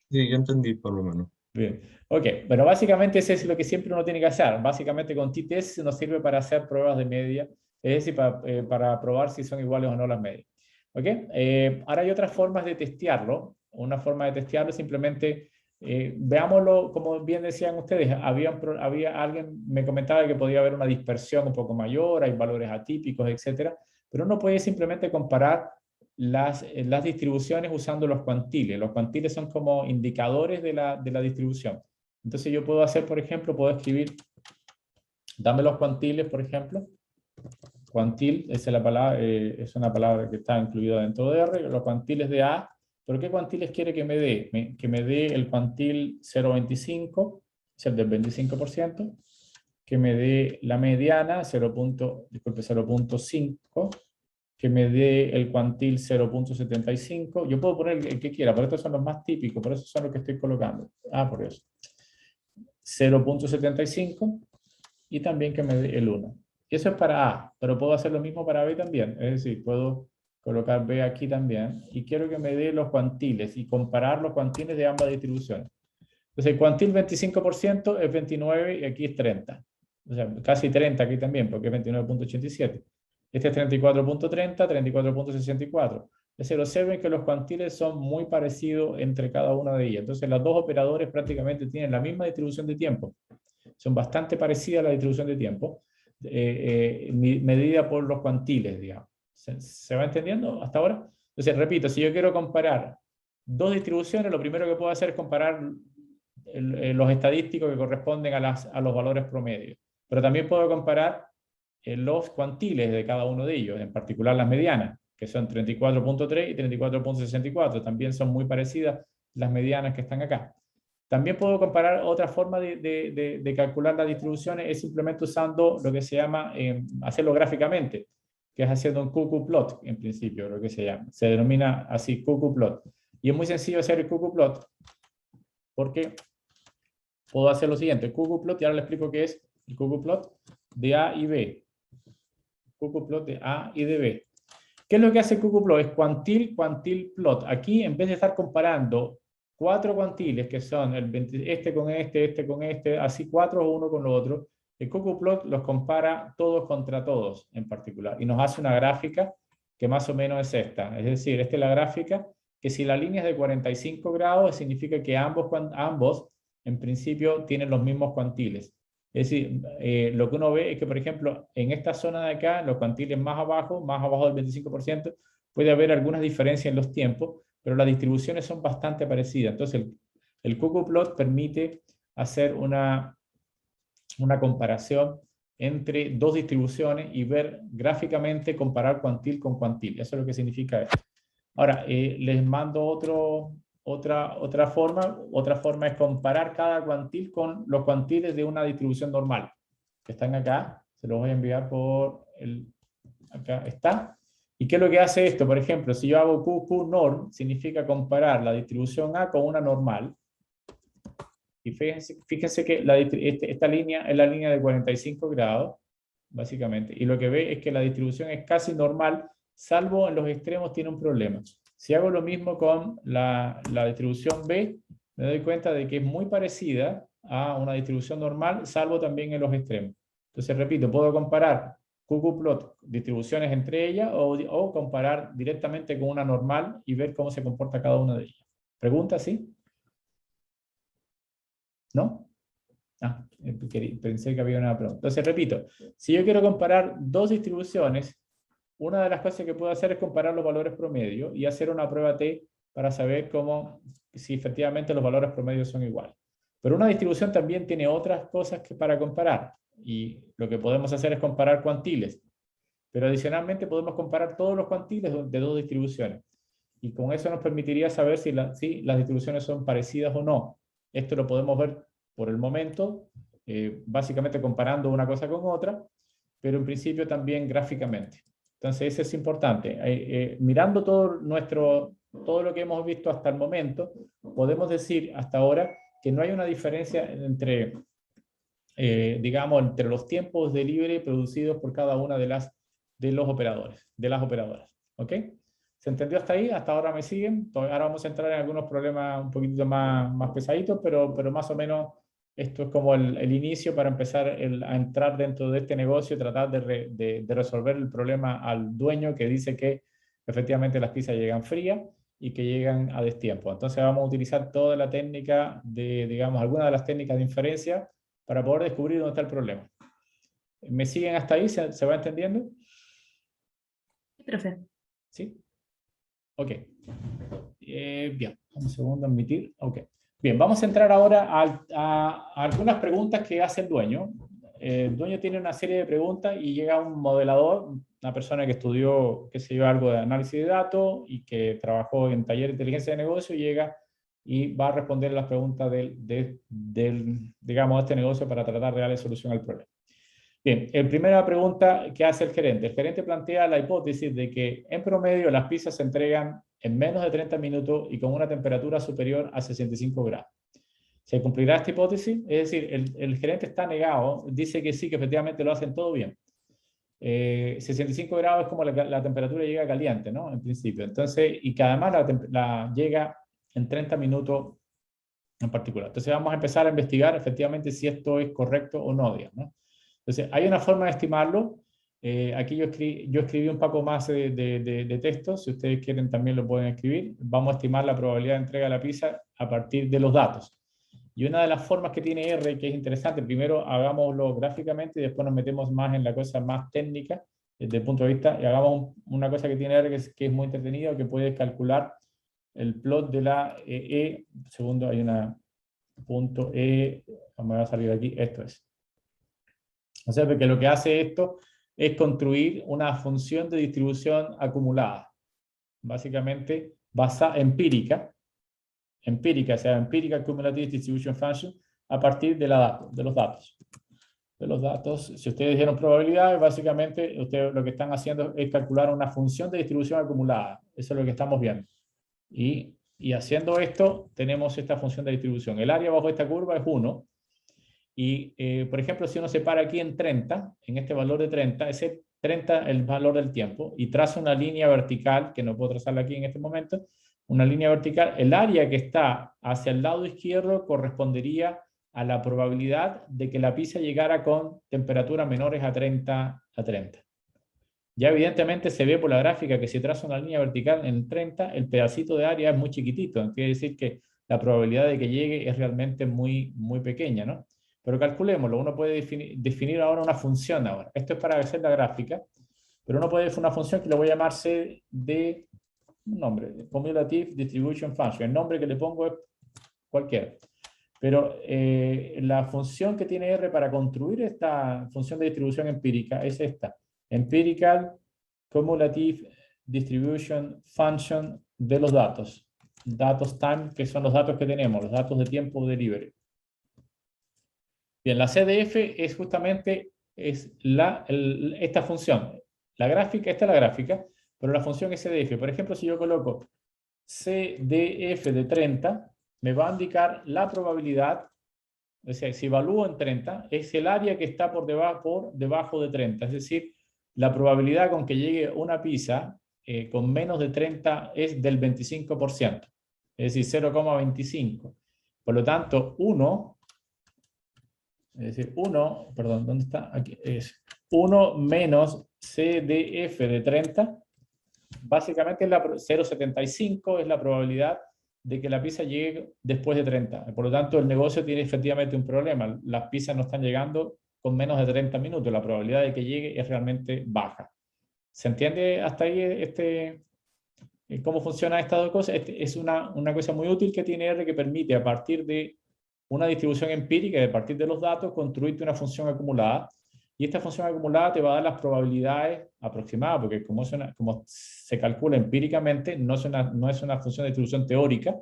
Sí, yo entendí por lo menos. Bien, ok, pero básicamente eso es lo que siempre uno tiene que hacer. Básicamente con t-test nos sirve para hacer pruebas de media, es decir, para probar si son iguales o no las medias. ¿Ok? Ahora hay otras formas de testearlo. Una forma de testearlo es simplemente, veámoslo, como bien decían ustedes, alguien me comentaba que podía haber una dispersión un poco mayor, hay valores atípicos, etcétera, pero uno puede simplemente comparar las distribuciones usando los cuantiles. Los cuantiles son como indicadores de la distribución. Entonces yo puedo hacer, por ejemplo, puedo escribir, dame los cuantiles, por ejemplo. Cuantil es una palabra que está incluida dentro de R, los cuantiles de A. ¿Pero qué cuantiles quiere que me dé? Que me dé el cuantil 0,25, es el del 25%, que me dé la mediana 0.5, que me dé el cuantil 0.75. Yo puedo poner el que quiera, pero estos son los más típicos, por eso son los que estoy colocando. Por eso. 0.75 y también que me dé el 1. Y eso es para A, pero puedo hacer lo mismo para B también. Es decir, puedo colocar B aquí también y quiero que me dé los cuantiles y comparar los cuantiles de ambas distribuciones. Entonces el cuantil 25% es 29 y aquí es 30. O sea, casi 30 aquí también, porque es 29.87. Este es 34.30, 34.64. Es decir, observen que los cuantiles son muy parecidos entre cada una de ellas. Entonces, los dos operadores prácticamente tienen la misma distribución de tiempo. Son bastante parecidas a la distribución de tiempo, medida por los cuantiles, digamos. ¿Se va entendiendo hasta ahora? Entonces, repito, si yo quiero comparar dos distribuciones, lo primero que puedo hacer es comparar los estadísticos que corresponden a los valores promedio. Pero también puedo comparar los cuantiles de cada uno de ellos, en particular las medianas, que son 34.3 y 34.64. También son muy parecidas las medianas que están acá. También puedo comparar otra forma de calcular las distribuciones, es simplemente usando lo que se llama, hacerlo gráficamente, que es haciendo un QQ-plot, en principio, lo que se llama. Se denomina así QQ-plot. Y es muy sencillo hacer el QQ-plot, porque puedo hacer lo siguiente, QQ-plot, y ahora le explico qué es el QQ-plot de A y B. QQ-plot de A y de B. ¿Qué es lo que hace el QQ-plot? Es cuantil plot. Aquí, en vez de estar comparando 4 cuantiles, que son este con este, así 4 uno con lo otro, el QQ-plot los compara todos contra todos en particular. Y nos hace una gráfica que más o menos es esta. Es decir, esta es la gráfica que si la línea es de 45 grados, significa que ambos en principio tienen los mismos cuantiles. Es decir, lo que uno ve es que, por ejemplo, en esta zona de acá, los cuantiles más abajo del 25%, puede haber algunas diferencias en los tiempos, pero las distribuciones son bastante parecidas. Entonces, el QQ-plot permite hacer una comparación entre dos distribuciones y ver gráficamente, comparar cuantil con cuantil. Eso es lo que significa esto. Ahora, les mando otra forma. Otra forma es comparar cada cuantil con los cuantiles de una distribución normal. Que están acá. Se los voy a enviar por acá está. ¿Y qué es lo que hace esto? Por ejemplo, si yo hago QQ norm, significa comparar la distribución A con una normal. Y fíjense que esta línea es la línea de 45 grados, básicamente. Y lo que ve es que la distribución es casi normal, salvo en los extremos tiene un problema. Si hago lo mismo con la distribución B, me doy cuenta de que es muy parecida a una distribución normal, salvo también en los extremos. Entonces, repito, puedo comparar QQ-plot, distribuciones entre ellas, o comparar directamente con una normal y ver cómo se comporta cada una de ellas. ¿Pregunta, sí? ¿No? Pensé que había una pregunta. Entonces, repito, si yo quiero comparar dos distribuciones, una de las cosas que puedo hacer es comparar los valores promedio y hacer una prueba T para saber si efectivamente los valores promedio son iguales. Pero una distribución también tiene otras cosas para comparar, y lo que podemos hacer es comparar cuantiles. Pero adicionalmente podemos comparar todos los cuantiles de dos distribuciones. Y con eso nos permitiría saber si las distribuciones son parecidas o no. Esto lo podemos ver por el momento, básicamente comparando una cosa con otra, pero en principio también gráficamente. Entonces, eso es importante. Mirando todo lo que hemos visto hasta el momento, podemos decir hasta ahora que no hay una diferencia entre, entre los tiempos de libre producidos por cada una de las operadoras. ¿Ok? ¿Se entendió hasta ahí? ¿Hasta ahora me siguen? Ahora vamos a entrar en algunos problemas un poquito más pesaditos, pero más o menos esto es como el inicio para empezar a entrar dentro de este negocio y tratar de resolver el problema al dueño que dice que efectivamente las pizzas llegan frías y que llegan a destiempo. Entonces vamos a utilizar toda la técnica alguna de las técnicas de inferencia para poder descubrir dónde está el problema. ¿Me siguen hasta ahí? ¿Se va entendiendo? Sí, profe. ¿Sí? Ok. Bien, un segundo, admitir. Ok. Bien, vamos a entrar ahora a algunas preguntas que hace el dueño. El dueño tiene una serie de preguntas y llega un modelador, una persona que estudió, qué sé yo, algo de análisis de datos y que trabajó en taller de inteligencia de negocio, llega y va a responder las preguntas de este negocio para tratar de darle solución al problema. Bien, la primera pregunta que hace el gerente. El gerente plantea la hipótesis de que en promedio las pizzas se entregan en menos de 30 minutos y con una temperatura superior a 65 grados. ¿Se cumplirá esta hipótesis? Es decir, el gerente está negado, dice que sí, que efectivamente lo hacen todo bien. 65 grados es como la temperatura llega caliente, ¿no? En principio. Entonces, y que además llega en 30 minutos en particular. Entonces vamos a empezar a investigar efectivamente si esto es correcto o no, digamos, ¿no? Entonces, hay una forma de estimarlo. Aquí yo escribí un poco más de texto. Si ustedes quieren, también lo pueden escribir. Vamos a estimar la probabilidad de entrega de la pizza a partir de los datos. Y una de las formas que tiene R, que es interesante, primero hagámoslo gráficamente y después nos metemos más en la cosa más técnica desde el punto de vista, y hagamos una cosa que tiene R que es muy entretenido, que puedes calcular el plot de la segundo, hay una punto E, me va a salir aquí, esto es. O sea, porque lo que hace esto es construir una función de distribución acumulada, básicamente empírica, o sea, empírica cumulative distribution function, a partir de los datos. Si ustedes dijeron probabilidades, básicamente ustedes lo que están haciendo es calcular una función de distribución acumulada. Eso es lo que estamos viendo. Y haciendo esto, tenemos esta función de distribución. El área bajo esta curva es 1. Y, por ejemplo, si uno se para aquí en 30, en este valor de 30, ese 30 es el valor del tiempo, y traza una línea vertical, que no puedo trazarla aquí en este momento, una línea vertical, el área que está hacia el lado izquierdo correspondería a la probabilidad de que la pizza llegara con temperaturas menores a 30. Ya evidentemente se ve por la gráfica que si trazo una línea vertical en 30, el pedacito de área es muy chiquitito, quiere decir que la probabilidad de que llegue es realmente muy, muy pequeña, ¿no? Pero calculémoslo, uno puede definir ahora una función ahora. Esto es para hacer la gráfica, pero uno puede definir una función que le voy a llamar CD, un nombre, Cumulative Distribution Function. El nombre que le pongo es cualquiera. Pero la función que tiene R para construir esta función de distribución empírica es esta. Empirical Cumulative Distribution Function de los datos. Datos time, que son los datos que tenemos, los datos de tiempo delivery. Bien, la CDF es justamente esta función. La gráfica, esta es la gráfica, pero la función es CDF. Por ejemplo, si yo coloco CDF de 30, me va a indicar la probabilidad, o sea, si evalúo en 30, es el área que está por debajo de 30, es decir, la probabilidad con que llegue una pizza con menos de 30 es del 25%, es decir, 0,25. Por lo tanto, 1, perdón, ¿dónde está? Aquí es 1 menos CDF de 30, básicamente es 0,75 es la probabilidad de que la pizza llegue después de 30. Por lo tanto, el negocio tiene efectivamente un problema. Las pizzas no están llegando con menos de 30 minutos. La probabilidad de que llegue es realmente baja. ¿Se entiende hasta ahí cómo funciona estas dos cosas? Es una cosa muy útil que tiene R, que permite, a partir de una distribución empírica, a partir de los datos, construirte una función acumulada. Y esta función acumulada te va a dar las probabilidades aproximadas, porque como se calcula empíricamente, no es una función de distribución teórica,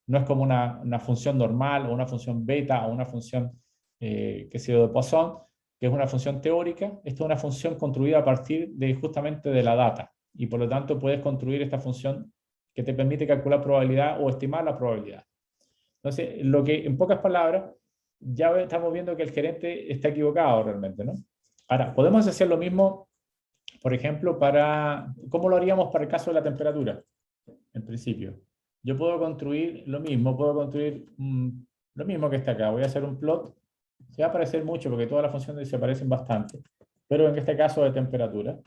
no es como una función normal o una función beta o una función de Poisson, que es una función teórica. Esta es una función construida a partir justamente de la data, y por lo tanto puedes construir esta función que te permite calcular probabilidad o estimar la probabilidad. Entonces, lo que en pocas palabras, ya estamos viendo que el gerente está equivocado realmente, ¿no? Ahora, podemos hacer lo mismo, por ejemplo, ¿cómo lo haríamos para el caso de la temperatura? En principio, yo puedo construir lo mismo, lo mismo que está acá. Voy a hacer un plot, se va a parecer mucho porque todas las funciones se parecen bastante, pero en este caso de temperatura.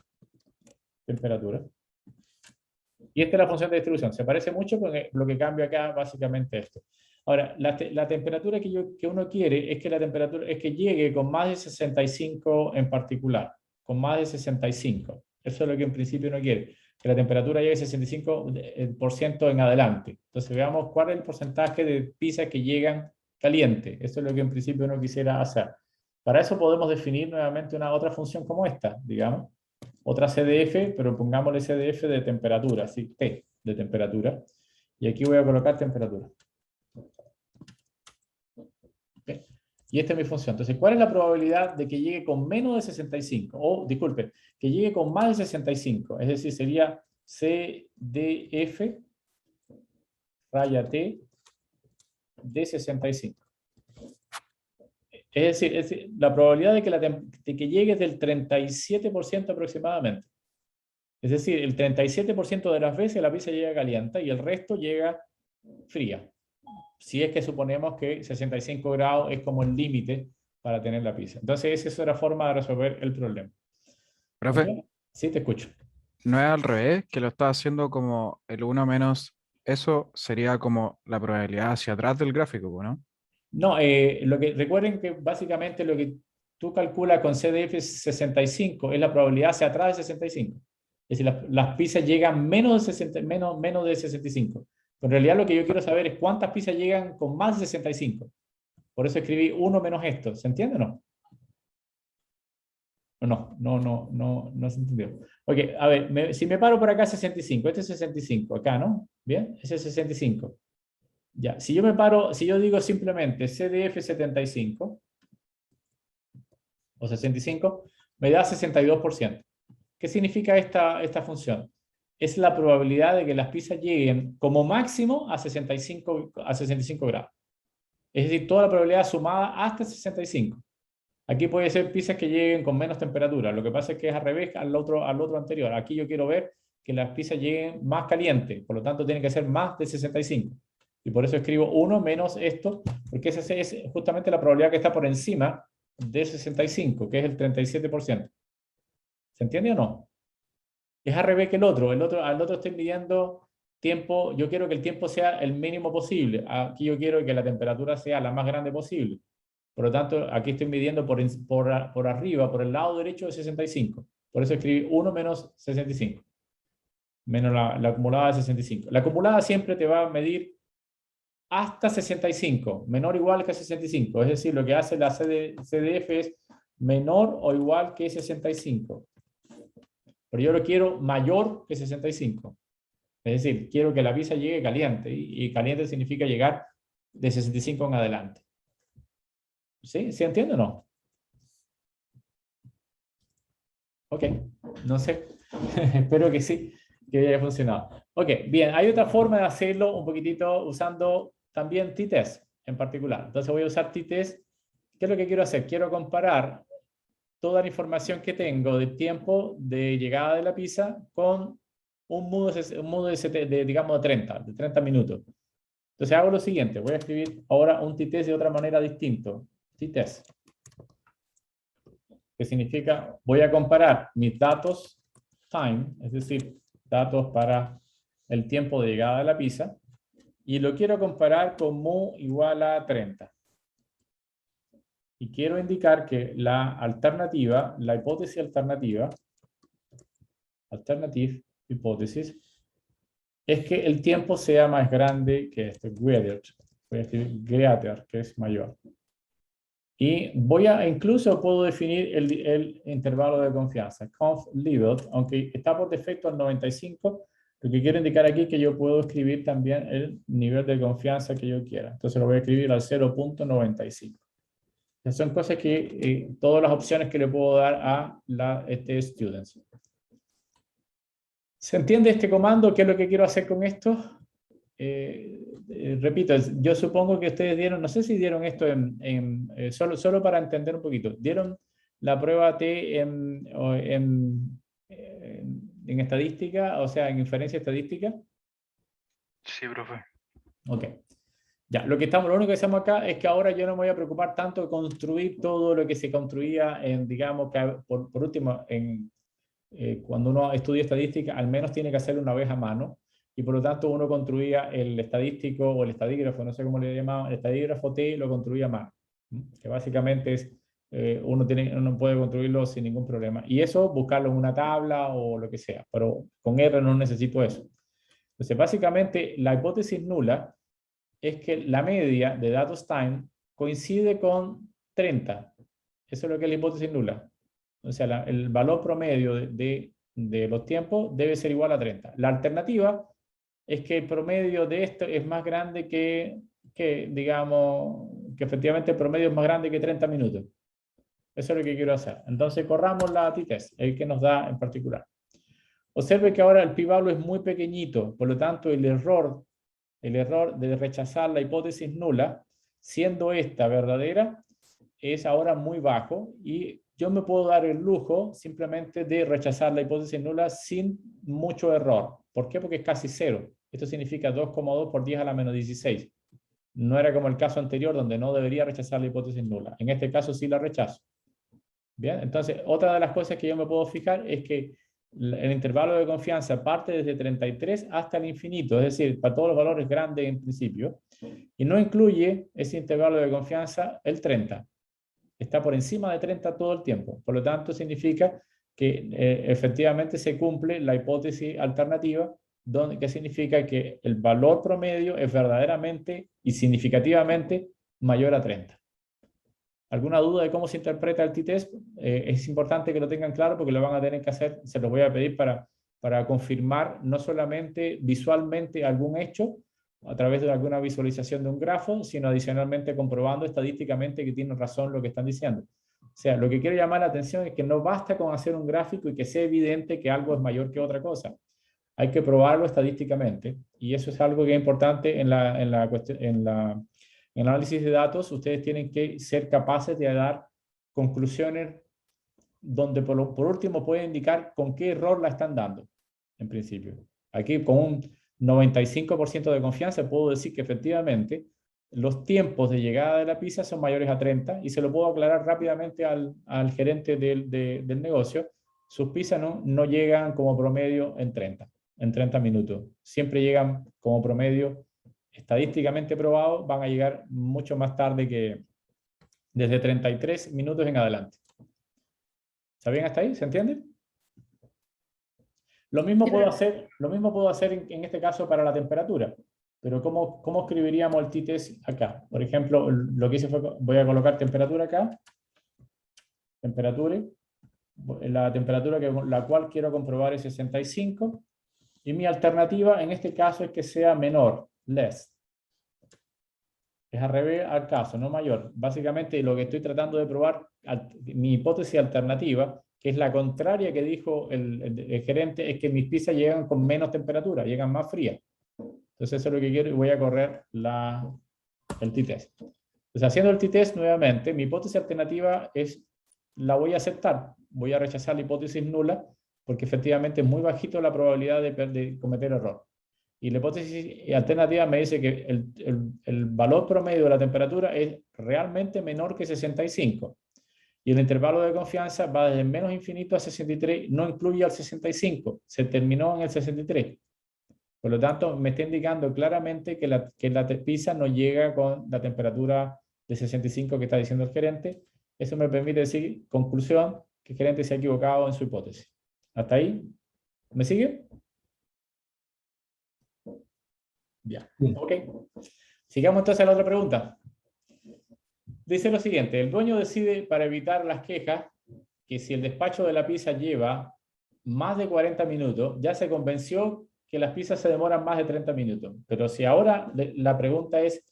Y esta es la función de distribución. Se parece mucho porque lo que cambia acá básicamente esto. Ahora, la temperatura que uno quiere es que la temperatura es que llegue con más de 65 en particular, con más de 65. Eso es lo que en principio uno quiere, que la temperatura llegue a 65% en adelante. Entonces veamos cuál es el porcentaje de pizzas que llegan caliente. Eso es lo que en principio uno quisiera hacer. Para eso podemos definir nuevamente otra función como esta, digamos, otra CDF, pero pongámosle CDF de temperatura, así, T de temperatura. Y aquí voy a colocar temperatura. Y esta es mi función. Entonces, ¿cuál es la probabilidad de que llegue con menos de 65? O, disculpe, que llegue con más de 65. Es decir, sería CDF raya T de 65. Es decir, la probabilidad de que llegue es del 37% aproximadamente. Es decir, el 37% de las veces la pizza llega caliente y el resto llega fría. Si es que suponemos que 65 grados es como el límite para tener la pizza. Entonces, esa es otra forma de resolver el problema. Profe, ¿Ok? Sí, te escucho. no es al revés, que lo está haciendo como el 1 menos, eso sería como la probabilidad hacia atrás del gráfico, ¿no? No, recuerden que básicamente tú calculas con CDF 65, es la probabilidad hacia atrás de 65. Es decir, las pizzas llegan menos de 65. En realidad lo que yo quiero saber es cuántas pizzas llegan con más de 65. Por eso escribí 1 menos esto. ¿Se entiende o no? No se entendió. Ok, a ver, si me paro por acá 65, este es 65, acá, ¿no? Bien, ese es 65. Ya, si yo me paro, si yo digo simplemente CDF 75 o 65, me da 62%. ¿Qué significa esta función? Es la probabilidad de que las pizzas lleguen como máximo a 65 grados. Es decir, toda la probabilidad sumada hasta 65. Aquí puede ser pizzas que lleguen con menos temperatura. Lo que pasa es que es al revés al otro anterior. Aquí yo quiero ver que las pizzas lleguen más calientes. Por lo tanto, tienen que ser más de 65. Y por eso escribo 1 menos esto, porque esa es justamente la probabilidad que está por encima de 65, que es el 37%. ¿Se entiende o no? Es al revés que el otro. Al otro estoy midiendo tiempo. Yo quiero que el tiempo sea el mínimo posible. Aquí yo quiero que la temperatura sea la más grande posible. Por lo tanto, aquí estoy midiendo por arriba, por el lado derecho de 65. Por eso escribí 1 menos 65. Menos la acumulada de 65. La acumulada siempre te va a medir hasta 65, menor o igual que 65. Es decir, lo que hace la CDF es menor o igual que 65. Pero yo lo quiero mayor que 65. Es decir, quiero que la pizza llegue caliente. Y caliente significa llegar de 65 en adelante. ¿Sí? ¿Sí entiende o no? Ok, no sé. Espero que sí, que haya funcionado. Ok, bien, hay otra forma de hacerlo un poquitito usando también t-test en particular. Entonces voy a usar t-test. ¿Qué es lo que quiero hacer? Quiero comparar toda la información que tengo de tiempo de llegada de la pizza con un modo digamos, de 30 minutos. Entonces hago lo siguiente. Voy a escribir ahora un t-test de otra manera distinto. T-test. Que significa, voy a comparar mis datos time, es decir, datos para el tiempo de llegada de la pizza, y lo quiero comparar con mu igual a 30. Y quiero indicar que la alternativa, la hipótesis alternativa, alternative hipótesis, es que el tiempo sea más grande que este, greater. Voy a escribir greater, que es mayor. Y incluso puedo definir el intervalo de confianza, conf level, aunque está por defecto al 95, lo que quiero indicar aquí es que yo puedo escribir también el nivel de confianza que yo quiera. Entonces lo voy a escribir al 0.95. Esas son cosas que, todas las opciones que le puedo dar a este students. ¿Se entiende este comando? ¿Qué es lo que quiero hacer con esto? Repito, yo supongo que ustedes dieron, no sé si dieron esto solo para entender un poquito, dieron la prueba T en estadística, o sea, en inferencia estadística. Sí, profe. Ok. Ya, lo único que hacemos acá es que ahora yo no me voy a preocupar tanto de construir todo lo que se construía digamos, que por último, cuando uno estudia estadística, al menos tiene que hacerlo una vez a mano. Y por lo tanto uno construía el estadístico o el estadígrafo, no sé cómo le llamaban, el estadígrafo T lo construía a mano, que básicamente es, uno puede construirlo sin ningún problema. Y eso, buscarlo en una tabla o lo que sea, pero con R no necesito eso. Entonces, básicamente, la hipótesis nula es que la media de datos time coincide con 30. Eso es lo que es la hipótesis nula. O sea, el valor promedio de los tiempos debe ser igual a 30. La alternativa es que el promedio de esto es más grande digamos, que efectivamente el promedio es más grande que 30 minutos. Eso es lo que quiero hacer. Entonces corramos la t-test, el que nos da en particular. Observe que ahora el p-value es muy pequeñito, por lo tanto el error de rechazar la hipótesis nula, siendo esta verdadera, es ahora muy bajo y yo me puedo dar el lujo simplemente de rechazar la hipótesis nula sin mucho error. ¿Por qué? Porque es casi cero. Esto significa 2,2 por 10 a la menos 16. No era como el caso anterior donde no debería rechazar la hipótesis nula. En este caso sí la rechazo. Bien, entonces otra de las cosas que yo me puedo fijar es que el intervalo de confianza parte desde 33 hasta el infinito, es decir, para todos los valores grandes en principio, y no incluye ese intervalo de confianza el 30. está por encima de 30 todo el tiempo. Por lo tanto, significa que efectivamente se cumple la hipótesis alternativa, que significa que el valor promedio es verdaderamente y significativamente mayor a 30. ¿Alguna duda de cómo se interpreta el t-test? Es importante que lo tengan claro porque lo van a tener que hacer, se los voy a pedir para confirmar no solamente visualmente algún hecho, a través de alguna visualización de un grafo, sino adicionalmente comprobando estadísticamente que tienen razón lo que están diciendo. O sea, lo que quiero llamar la atención es que no basta con hacer un gráfico y que sea evidente que algo es mayor que otra cosa. Hay que probarlo estadísticamente, y eso es algo que es importante en el análisis de datos. Ustedes tienen que ser capaces de dar conclusiones donde por último pueden indicar con qué error la están dando, en principio. Aquí con un 95% de confianza puedo decir que efectivamente los tiempos de llegada de la pizza son mayores a 30, y se lo puedo aclarar rápidamente al gerente del negocio. Sus pizzas no llegan como promedio en 30 minutos. Siempre llegan como promedio, estadísticamente probado, van a llegar mucho más tarde que desde 33 minutos en adelante. ¿Está bien hasta ahí? ¿Se entiende? Lo mismo puedo hacer en este caso para la temperatura. Pero ¿cómo escribiríamos el t-test acá? Por ejemplo, lo que hice fue, voy a colocar temperatura acá. Temperatura. La temperatura la cual quiero comprobar es 65. Y mi alternativa en este caso es que sea menor, less. Es al revés al caso, no mayor. Básicamente lo que estoy tratando de probar, mi hipótesis alternativa, que es la contraria que dijo el gerente, es que mis pizzas llegan con menos temperatura, llegan más frías. Entonces eso es lo que quiero y voy a correr el t-test. Entonces haciendo el t-test nuevamente, mi hipótesis alternativa la voy a aceptar. Voy a rechazar la hipótesis nula porque efectivamente es muy bajito la probabilidad de cometer error. Y la hipótesis alternativa me dice que el valor promedio de la temperatura es realmente menor que 65. Y el intervalo de confianza va desde menos infinito a 63, no incluye al 65, se terminó en el 63. Por lo tanto, me está indicando claramente que la pizza no llega con la temperatura de 65 que está diciendo el gerente. Eso me permite decir, conclusión, que el gerente se ha equivocado en su hipótesis. ¿Hasta ahí? ¿Me sigue? Ya. Ok. Sigamos entonces a la otra pregunta. Dice lo siguiente: el dueño decide, para evitar las quejas, que si el despacho de la pizza lleva más de 40 minutos, ya se convenció que las pizzas se demoran más de 30 minutos. Pero si ahora la pregunta es,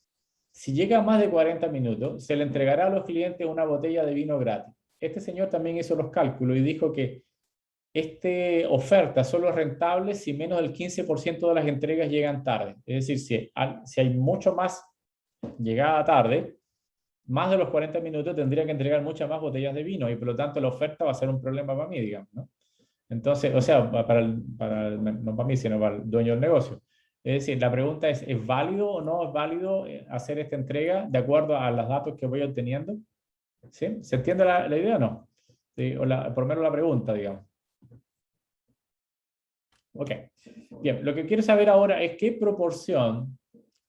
si llega a más de 40 minutos, se le entregará a los clientes una botella de vino gratis. Este señor también hizo los cálculos y dijo que esta oferta solo es rentable si menos del 15% de las entregas llegan tarde. Es decir, si hay mucho más llegada tarde, más de los 40 minutos tendría que entregar muchas más botellas de vino y por lo tanto la oferta va a ser un problema para mí, digamos, ¿no? Entonces, o sea, no para mí, sino para el dueño del negocio. Es decir, la pregunta ¿es válido o no es válido hacer esta entrega de acuerdo a los datos que voy obteniendo? ¿Sí? ¿Se entiende la idea o no? ¿Sí? Por lo menos la pregunta, digamos. Ok. Bien, lo que quiero saber ahora es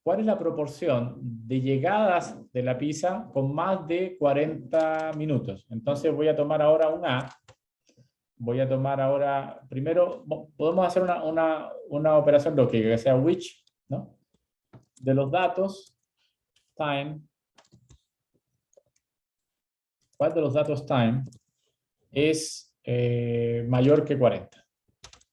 cuál es la proporción de llegadas de la pizza con más de 40 minutos. Entonces voy a tomar ahora un A. Voy a tomar ahora, primero, podemos hacer una operación lógica, que sea which, ¿no? De los datos, time. ¿Cuál de los datos time es mayor que 40?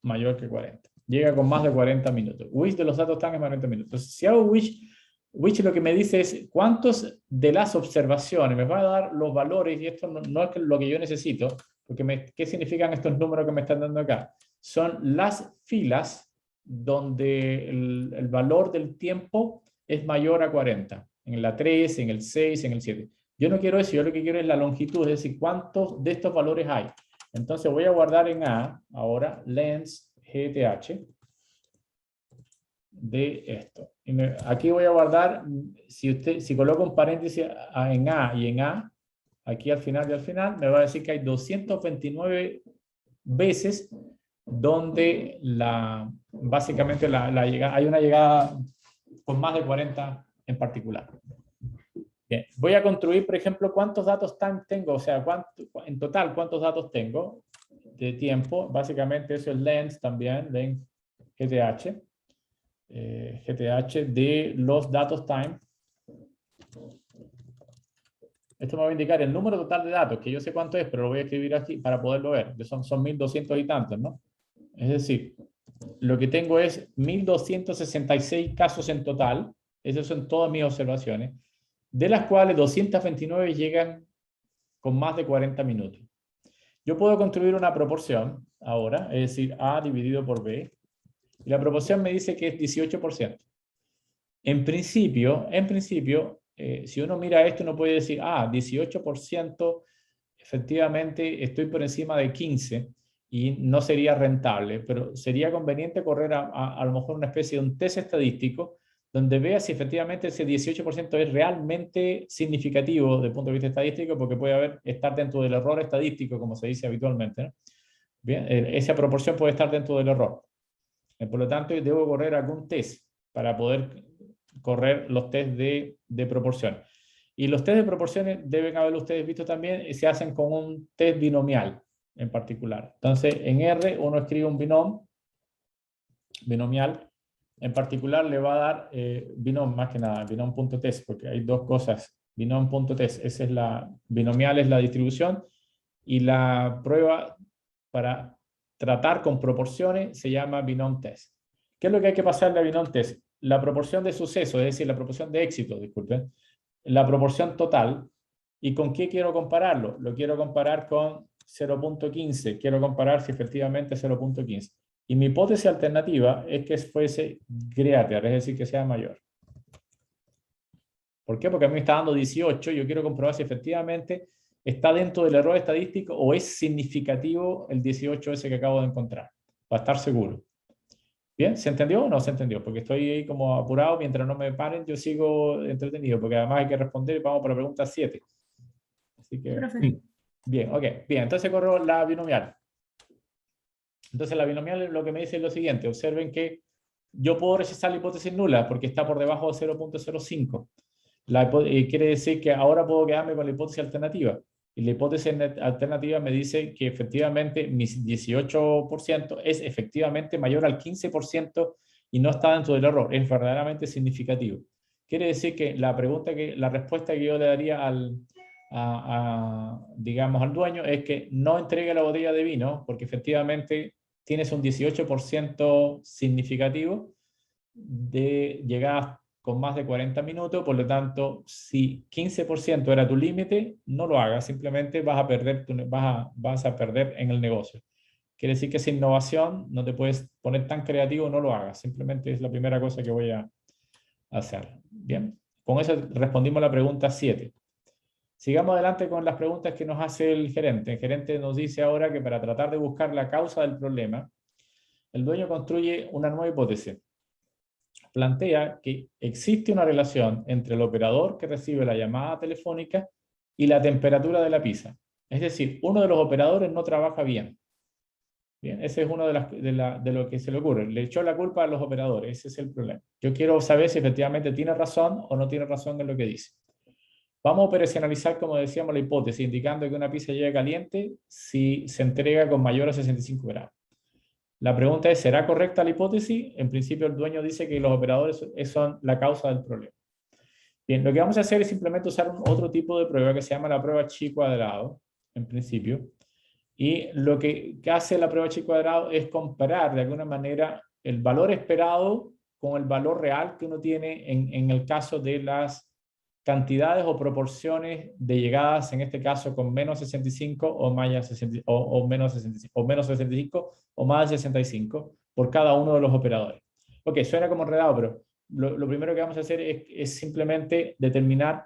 Mayor que 40. Llega con más de 40 minutos. Which de los datos time es más de 40 minutos. Entonces, si hago which lo que me dice es cuántos de las observaciones me va a dar los valores, y esto no es lo que yo necesito, porque ¿qué significan estos números que me están dando acá? Son las filas donde el valor del tiempo es mayor a 40. En la 3, en el 6, en el 7. Yo no quiero eso, yo lo que quiero es la longitud, es decir, cuántos de estos valores hay. Entonces voy a guardar en A, ahora, lens GTH de esto. Aquí voy a guardar, si coloco un paréntesis en A y en A, aquí al final y al final, me va a decir que hay 229 veces donde básicamente hay una llegada con más de 40 en particular. Bien, voy a construir, por ejemplo, cuántos datos time tengo, o sea, en total, cuántos datos tengo de tiempo. Básicamente eso es length también, length GTH, GTH de los datos time. Esto me va a indicar el número total de datos, que yo sé cuánto es, pero lo voy a escribir aquí para poderlo ver. Son 1200 y tantos, ¿no? Es decir, lo que tengo es 1266 casos en total. Esas son todas mis observaciones, de las cuales 229 llegan con más de 40 minutos. Yo puedo construir una proporción ahora, es decir, A dividido por B, y la proporción me dice que es 18%. En principio, si uno mira esto, uno puede decir, 18%, efectivamente estoy por encima de 15 y no sería rentable, pero sería conveniente correr a lo mejor una especie de un test estadístico donde vea si efectivamente ese 18% es realmente significativo desde el punto de vista estadístico, porque puede estar dentro del error estadístico, como se dice habitualmente, ¿no? Bien, esa proporción puede estar dentro del error. Por lo tanto, debo correr algún test para poder correr los test de proporción. Y los test de proporciones deben haberlo ustedes visto también, se hacen con un test binomial en particular. Entonces, en R uno escribe un binomial, en particular le va a dar binom, más que nada, binom.test, porque hay dos cosas, binom.test, esa es binomial es la distribución, y la prueba para tratar con proporciones se llama binom test. ¿Qué es lo que hay que pasarle a binom test? La proporción de suceso, es decir, la proporción de éxito, disculpen, la proporción total. ¿Y con qué quiero compararlo? Lo quiero comparar con 0.15. Quiero comparar si efectivamente es 0.15. Y mi hipótesis alternativa es que fuese greater, es decir, que sea mayor. ¿Por qué? Porque a mí me está dando 18. Yo quiero comprobar si efectivamente está dentro del error estadístico o es significativo el 18 ese que acabo de encontrar. Para estar seguro. ¿Bien? ¿Se entendió o no se entendió? Porque estoy ahí como apurado, mientras no me paren, yo sigo entretenido, porque además hay que responder y vamos por la pregunta 7. Así que, bien, ok. Bien, entonces corro la binomial. Entonces la binomial lo que me dice es lo siguiente. Observen que yo puedo rechazar la hipótesis nula porque está por debajo de 0.05. Quiere decir que ahora puedo quedarme con la hipótesis alternativa. Y la hipótesis alternativa me dice que efectivamente mi 18% es efectivamente mayor al 15% y no está dentro del error. Es verdaderamente significativo. Quiere decir que la respuesta que yo le daría digamos, al dueño es que no entregue la botella de vino porque efectivamente tienes un 18% significativo de llegadas con más de 40 minutos, por lo tanto, si 15% era tu límite, no lo hagas, simplemente vas a perder en el negocio. Quiere decir que esa innovación, no te puedes poner tan creativo, no lo hagas, simplemente es la primera cosa que voy a hacer. Bien, con eso respondimos la pregunta 7. Sigamos adelante con las preguntas que nos hace el gerente. El gerente nos dice ahora que para tratar de buscar la causa del problema, el dueño construye una nueva hipótesis. Plantea que existe una relación entre el operador que recibe la llamada telefónica y la temperatura de la pizza. Es decir, uno de los operadores no trabaja bien. Bien, ese es uno de lo que se le ocurre. Le echó la culpa a los operadores, ese es el problema. Yo quiero saber si efectivamente tiene razón o no tiene razón en lo que dice. Vamos a operacionalizar, como decíamos, la hipótesis, indicando que una pizza llega caliente si se entrega con mayor a 65 grados. La pregunta es, ¿será correcta la hipótesis? En principio el dueño dice que los operadores son la causa del problema. Bien, lo que vamos a hacer es simplemente usar otro tipo de prueba que se llama la prueba chi cuadrado, en principio. Y lo que hace la prueba chi cuadrado es comparar de alguna manera el valor esperado con el valor real que uno tiene en el caso de las cantidades o proporciones de llegadas, en este caso con menos 65 o, más 60, o menos 65, o menos 65 o más de 65 por cada uno de los operadores. Ok, suena como enredado, pero lo primero que vamos a hacer es simplemente determinar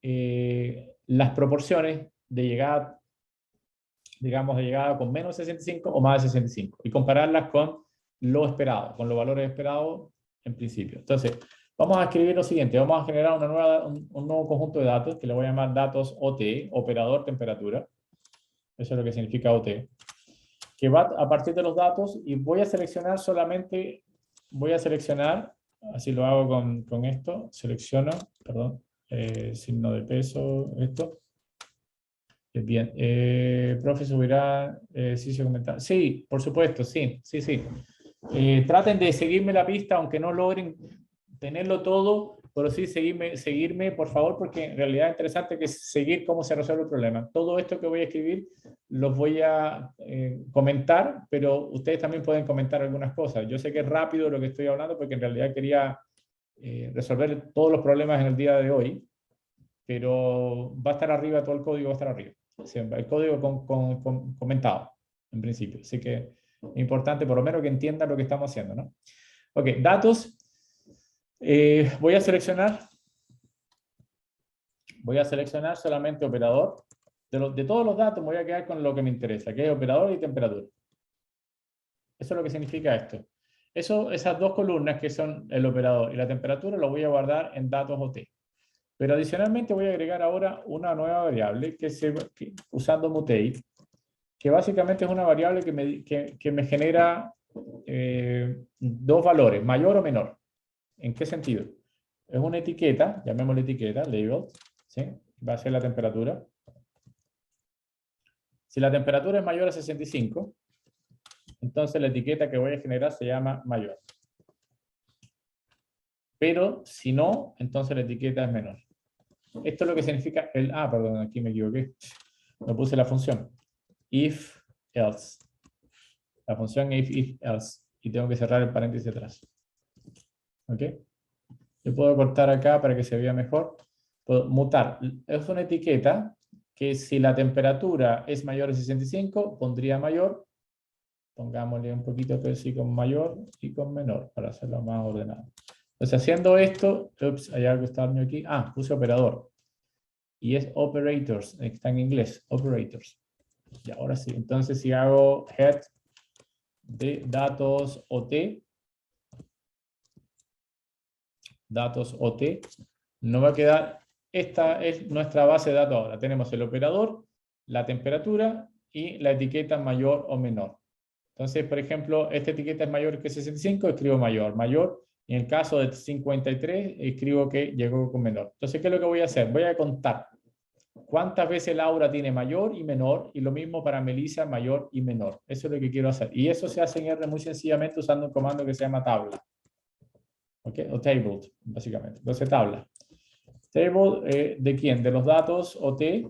las proporciones de llegada, digamos, de llegada con menos 65 o más de 65 y compararlas con lo esperado, con los valores esperados en principio. Entonces, vamos a escribir lo siguiente, vamos a generar un nuevo conjunto de datos que le voy a llamar datos OT, operador temperatura. Eso es lo que significa OT. Que va a partir de los datos y voy a seleccionar solamente, así lo hago con esto, selecciono, perdón, signo de peso, esto. Bien, profe, subirá ejercicio comentado. Sí, por supuesto, sí. Traten de seguirme la pista, aunque no logren tenerlo todo, pero sí seguirme, por favor, porque en realidad es interesante que seguir cómo se resuelve el problema. Todo esto que voy a escribir los voy a comentar, pero ustedes también pueden comentar algunas cosas. Yo sé que es rápido lo que estoy hablando, porque en realidad quería resolver todos los problemas en el día de hoy, pero va a estar arriba, todo el código va a estar arriba. Siempre, el código comentado, en principio. Así que es importante, por lo menos, que entiendan lo que estamos haciendo, ¿no? Ok, datos. Voy a seleccionar solamente operador. De todos los datos me voy a quedar con lo que me interesa, que es operador y temperatura. Eso es lo que significa esto. Esas dos columnas que son el operador y la temperatura, lo voy a guardar en datos OT. Pero adicionalmente voy a agregar ahora una nueva variable usando mutate, que básicamente es una variable que me genera dos valores, mayor o menor. ¿En qué sentido? Es una etiqueta, llamémosla etiqueta, label, ¿sí? Va a ser la temperatura. Si la temperatura es mayor a 65, entonces la etiqueta que voy a generar se llama mayor. Pero si no, entonces la etiqueta es menor. Esto es lo que significa perdón, aquí me equivoqué. No puse la función. If, else. La función if, else. Y tengo que cerrar el paréntesis atrás. ¿Ok? Yo puedo cortar acá para que se vea mejor. Puedo mutar. Es una etiqueta que si la temperatura es mayor a 65, pondría mayor. Pongámosle un poquito así con mayor y con menor para hacerlo más ordenado. Entonces, haciendo esto, hay algo extraño aquí. Puse operador. Y es operators, está en inglés, operators. Y ahora sí, entonces si hago head de datos OT, nos va a quedar, esta es nuestra base de datos ahora. Tenemos el operador, la temperatura y la etiqueta mayor o menor. Entonces, por ejemplo, esta etiqueta es mayor que 65, escribo mayor. Y en el caso de 53, escribo que llegó con menor. Entonces, ¿qué es lo que voy a hacer? Voy a contar cuántas veces Laura tiene mayor y menor, y lo mismo para Melissa, mayor y menor. Eso es lo que quiero hacer. Y eso se hace en R muy sencillamente usando un comando que se llama tabla. ¿Ok? O table, básicamente. Entonces, tabla. Table, ¿de quién? De los datos OT.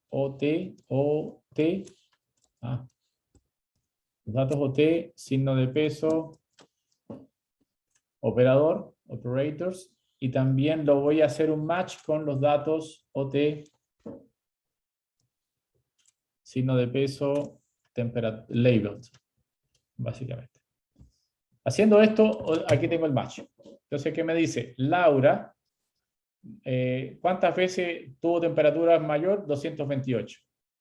OT. Los datos OT, signo de peso, operador, operators, y también lo voy a hacer un match con los datos OT, signo de peso, labeled, básicamente. Haciendo esto, aquí tengo el match. Entonces, ¿qué me dice? Laura, ¿cuántas veces tuvo temperatura mayor? 228.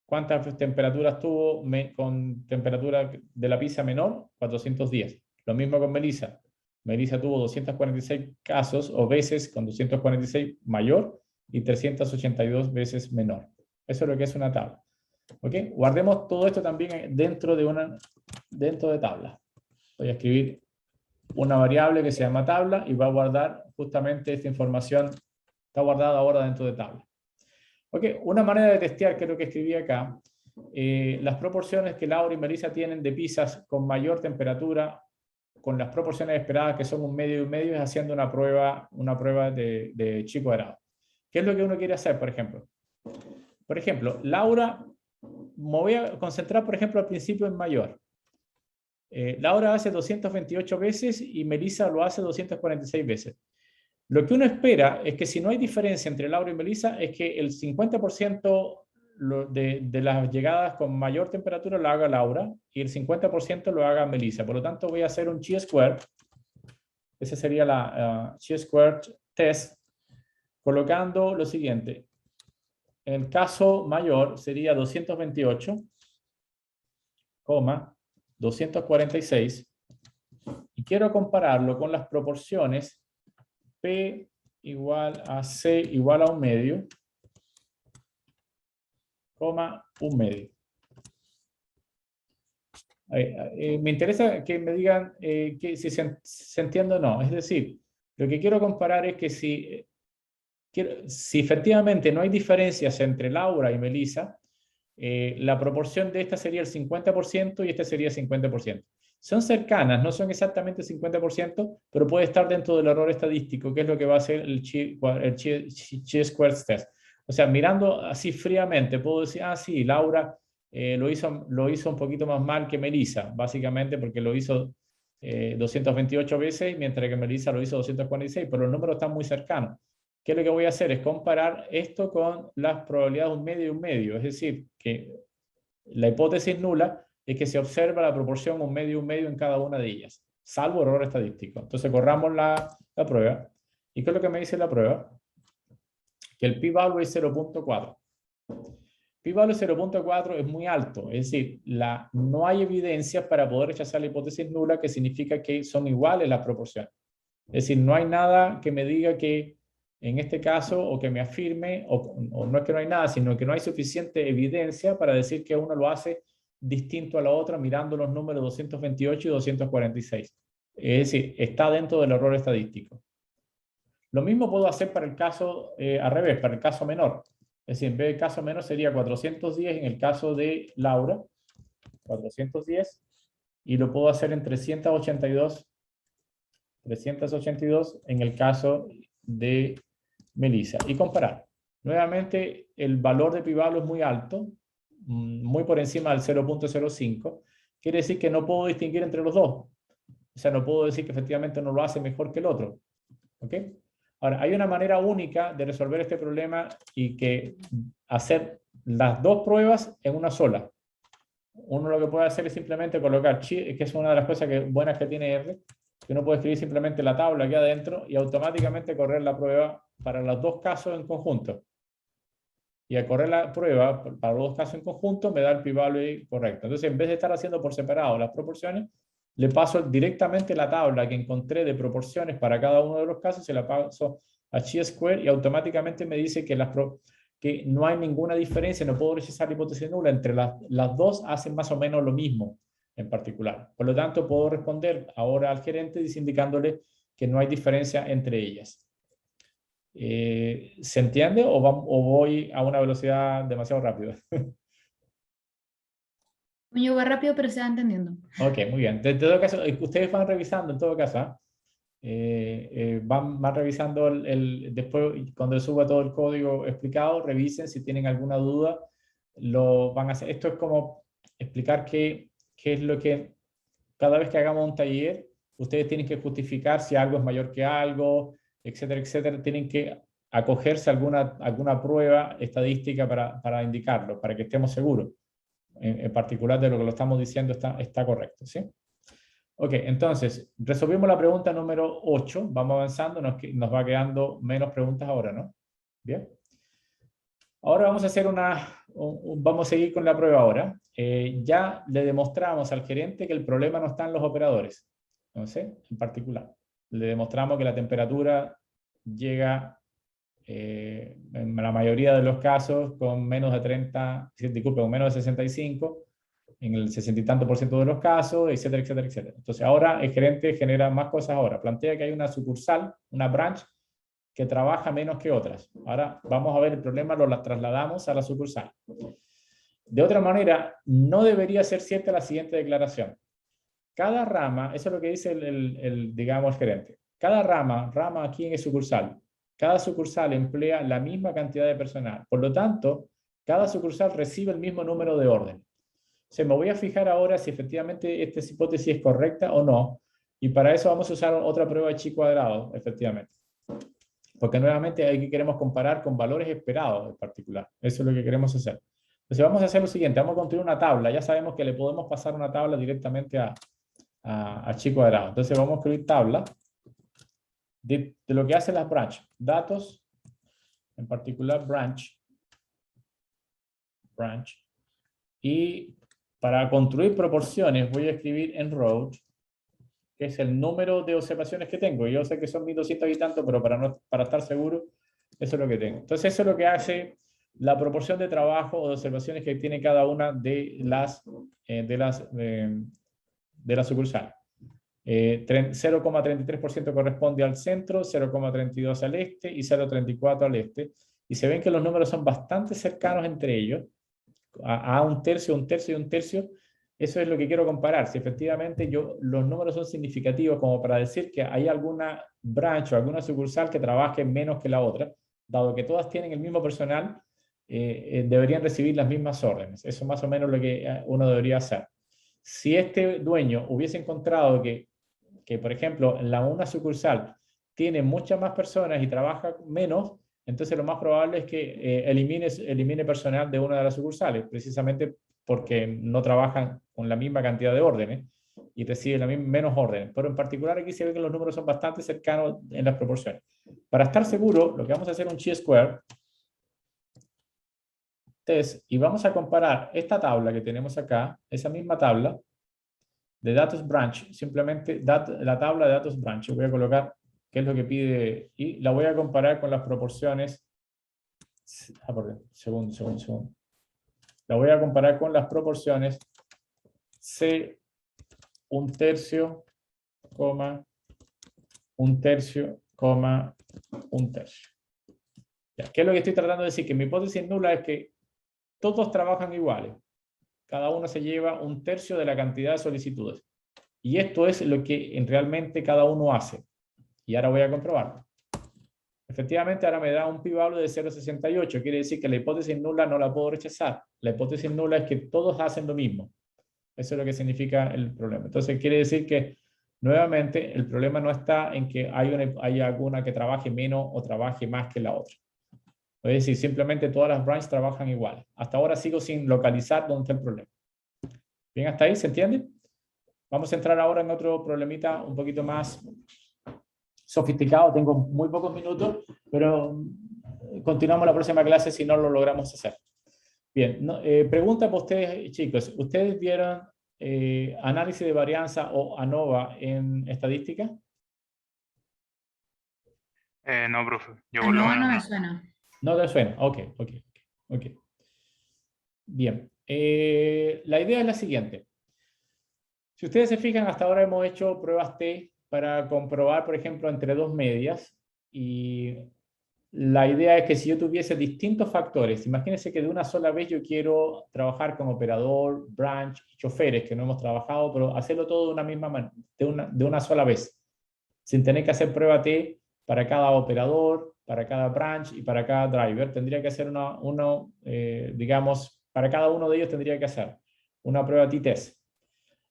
¿Cuántas temperaturas tuvo con temperatura de la pizza menor? 410. Lo mismo con Melissa. Melissa tuvo 246 casos o veces con 246 mayor y 382 veces menor. Eso es lo que es una tabla. ¿Ok? Guardemos todo esto también dentro de tabla. Voy a escribir una variable que se llama tabla y va a guardar justamente esta información. Está guardada ahora dentro de tabla. ¿Ok? Una manera de testear, que es lo que escribí acá, las proporciones que Laura y Melissa tienen de pizzas con mayor temperatura, con las proporciones esperadas que son un medio y un medio, es haciendo una prueba de chi cuadrado. ¿Qué es lo que uno quiere hacer, por ejemplo? Por ejemplo, Laura, me voy a concentrar, por ejemplo, al principio en mayor. Laura hace 228 veces y Melissa lo hace 246 veces. Lo que uno espera es que si no hay diferencia entre Laura y Melissa, es que el 50% de las llegadas con mayor temperatura lo haga Laura y el 50% lo haga Melissa. Por lo tanto, voy a hacer un chi-squared. Esa sería la chi-squared test, colocando lo siguiente. En el caso mayor sería 228, 246, y quiero compararlo con las proporciones P igual a C igual a un medio, un medio. Me interesa que me digan que si se entiende o no. Es decir, Lo que quiero comparar es que si efectivamente no hay diferencias entre Laura y Melissa, la proporción de esta sería el 50% y esta sería el 50%. Son cercanas, no son exactamente 50%, pero puede estar dentro del error estadístico, que es lo que va a hacer el chi-square test. O sea, mirando así fríamente, puedo decir, ah, sí, Laura lo hizo un poquito más mal que Melissa, básicamente porque lo hizo 228 veces, mientras que Melissa lo hizo 246, pero los números están muy cercanos. ¿Qué es lo que voy a hacer? Es comparar esto con las probabilidades de un medio y un medio. Es decir, que la hipótesis nula es que se observa la proporción un medio y un medio en cada una de ellas, salvo error estadístico. Entonces corramos la prueba. ¿Y qué es lo que me dice la prueba? Que el p-value es 0.4. P-value 0.4 es muy alto, es decir, no hay evidencias para poder rechazar la hipótesis nula, que significa que son iguales las proporciones. Es decir, no hay nada que me diga que en este caso, o que me afirme, o no es que no hay nada, sino que no hay suficiente evidencia para decir que uno lo hace distinto a la otra mirando los números 228 y 246. Es decir, está dentro del error estadístico. Lo mismo puedo hacer para el caso al revés, para el caso menor. Es decir, en vez del caso menor sería 410 en el caso de Laura, 410, y lo puedo hacer en 382 en el caso de Melissa, y comparar. Nuevamente, el valor de p-value es muy alto, muy por encima del 0.05, quiere decir que no puedo distinguir entre los dos. O sea, no puedo decir que efectivamente uno lo hace mejor que el otro. ¿Ok? Ahora, hay una manera única de resolver este problema y que hacer las dos pruebas en una sola. Uno lo que puede hacer es simplemente colocar, que es una de las cosas buenas que tiene R, que uno puede escribir simplemente la tabla aquí adentro y automáticamente correr la prueba para los dos casos en conjunto. Y al correr la prueba para los dos casos en conjunto me da el p-value correcto. Entonces, en vez de estar haciendo por separado las proporciones, le paso directamente la tabla que encontré de proporciones para cada uno de los casos, se la paso a chi-square y automáticamente me dice que no hay ninguna diferencia, no puedo rechazar la hipótesis nula, entre las dos hacen más o menos lo mismo en particular. Por lo tanto, puedo responder ahora al gerente indicándole que no hay diferencia entre ellas. ¿Se entiende o voy a una velocidad demasiado rápida? Yo va rápido, pero se va entendiendo. Ok, muy bien. En todo caso, ustedes van revisando en todo caso, van revisando después, cuando suba todo el código explicado, revisen si tienen alguna duda, lo van a hacer. Esto es como explicar qué es lo que, cada vez que hagamos un taller, ustedes tienen que justificar si algo es mayor que algo, etcétera, etcétera. Tienen que acogerse a alguna prueba estadística para indicarlo, para que estemos seguros. En particular de lo que lo estamos diciendo está correcto, ¿sí? Ok, entonces, resolvimos la pregunta número 8, vamos avanzando, nos va quedando menos preguntas ahora, ¿no? Bien. Ahora vamos a hacer vamos a seguir con la prueba ahora. Ya le demostramos al gerente que el problema no está en los operadores, entonces, en particular. Le demostramos que la temperatura llega en la mayoría de los casos con menos de 30, disculpe, con menos de 65, en el 60 y tanto % de los casos, etcétera, etcétera, etcétera. Entonces ahora el gerente genera más cosas ahora. Plantea que hay una sucursal, una branch, que trabaja menos que otras. Ahora vamos a ver el problema, lo trasladamos a la sucursal. De otra manera, no debería ser cierta la siguiente declaración. Cada rama, eso es lo que dice digamos, el gerente. Cada rama aquí en el sucursal, cada sucursal emplea la misma cantidad de personal. Por lo tanto, cada sucursal recibe el mismo número de orden. Me voy a fijar ahora si efectivamente esta hipótesis es correcta o no. Y para eso vamos a usar otra prueba de chi cuadrado, efectivamente. Porque nuevamente aquí queremos comparar con valores esperados en particular. Eso es lo que queremos hacer. Entonces vamos a hacer lo siguiente. Vamos a construir una tabla. Ya sabemos que le podemos pasar una tabla directamente a chi cuadrado. Entonces vamos a escribir tabla de lo que hacen las branch. Datos, en particular branch. Y para construir proporciones voy a escribir en row, que es el número de observaciones que tengo. Yo sé que son 1200 y tanto, pero para estar seguro, eso es lo que tengo. Entonces eso es lo que hace la proporción de trabajo o de observaciones que tiene cada una de la sucursal. 0,33% corresponde al centro, 0,32% al este y 0,34% al este. Y se ven que los números son bastante cercanos entre ellos, a un tercio, un tercio y un tercio. Eso es lo que quiero comparar. Si efectivamente los números son significativos como para decir que hay alguna branch o alguna sucursal que trabaje menos que la otra, dado que todas tienen el mismo personal, deberían recibir las mismas órdenes. Eso es más o menos lo que uno debería hacer. Si este dueño hubiese encontrado que por ejemplo, una sucursal tiene muchas más personas y trabaja menos, entonces lo más probable es que elimine personal de una de las sucursales, precisamente porque no trabajan con la misma cantidad de órdenes y reciben menos órdenes. Pero en particular aquí se ve que los números son bastante cercanos en las proporciones. Para estar seguro, lo que vamos a hacer es un chi-square test y vamos a comparar esta tabla que tenemos acá, esa misma tabla, de datos branch, simplemente la tabla de datos branch. Voy a colocar qué es lo que pide y la voy a comparar con las proporciones. Segundo. La voy a comparar con las proporciones C, 1/3, coma, 1/3, coma, 1/3. ¿Qué es lo que estoy tratando de decir? Que mi hipótesis nula es que todos trabajan iguales. Cada uno se lleva 1/3 de la cantidad de solicitudes. Y esto es lo que realmente cada uno hace. Y ahora voy a comprobarlo. Efectivamente, ahora me da un pi-value de 0,68. Quiere decir que la hipótesis nula no la puedo rechazar. La hipótesis nula es que todos hacen lo mismo. Eso es lo que significa el problema. Entonces, quiere decir que, nuevamente, el problema no está en que hay alguna que trabaje menos o trabaje más que la otra. Es decir, simplemente todas las branches trabajan igual. Hasta ahora sigo sin localizar dónde está el problema. ¿Bien hasta ahí? ¿Se entiende? Vamos a entrar ahora en otro problemita un poquito más sofisticado. Tengo muy pocos minutos, pero continuamos la próxima clase si no lo logramos hacer. Bien, pregunta para ustedes, chicos. ¿Ustedes vieron análisis de varianza o ANOVA en estadística? No, profe. Yo por lo No, menos no me no. suena. No te suena. Ok. Bien. La idea es la siguiente. Si ustedes se fijan, hasta ahora hemos hecho pruebas T para comprobar, por ejemplo, entre dos medias. Y la idea es que si yo tuviese distintos factores, imagínense que de una sola vez yo quiero trabajar con operador, branch, choferes, que no hemos trabajado, pero hacerlo todo de una misma manera, de una sola vez, sin tener que hacer prueba T para cada operador, para cada branch y para cada driver. Tendría que hacer digamos, para cada uno de ellos tendría que hacer una prueba T-test.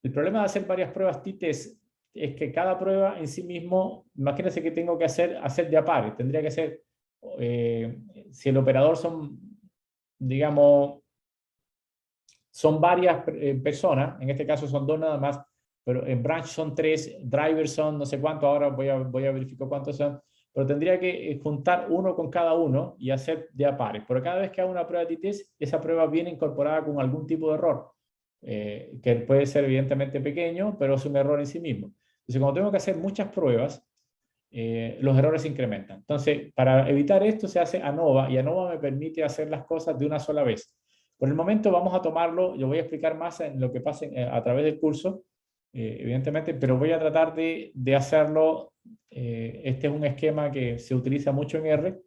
El problema de hacer varias pruebas T-test es que cada prueba en sí mismo, imagínense que tengo que hacer de a pares. Tendría que ser, si el operador son, digamos, son varias personas, en este caso son dos nada más, pero en branch son 3, drivers son no sé cuánto, ahora voy a verificar cuántos son, pero tendría que juntar uno con cada uno y hacer de a pares. Pero cada vez que hago una prueba de T-test, esa prueba viene incorporada con algún tipo de error. Que puede ser evidentemente pequeño, pero es un error en sí mismo. Entonces, cuando tengo que hacer muchas pruebas, los errores se incrementan. Entonces, para evitar esto se hace ANOVA, y ANOVA me permite hacer las cosas de una sola vez. Por el momento vamos a tomarlo, yo voy a explicar más en lo que pase a través del curso, evidentemente, pero voy a tratar de hacerlo. Este es un esquema que se utiliza mucho en R,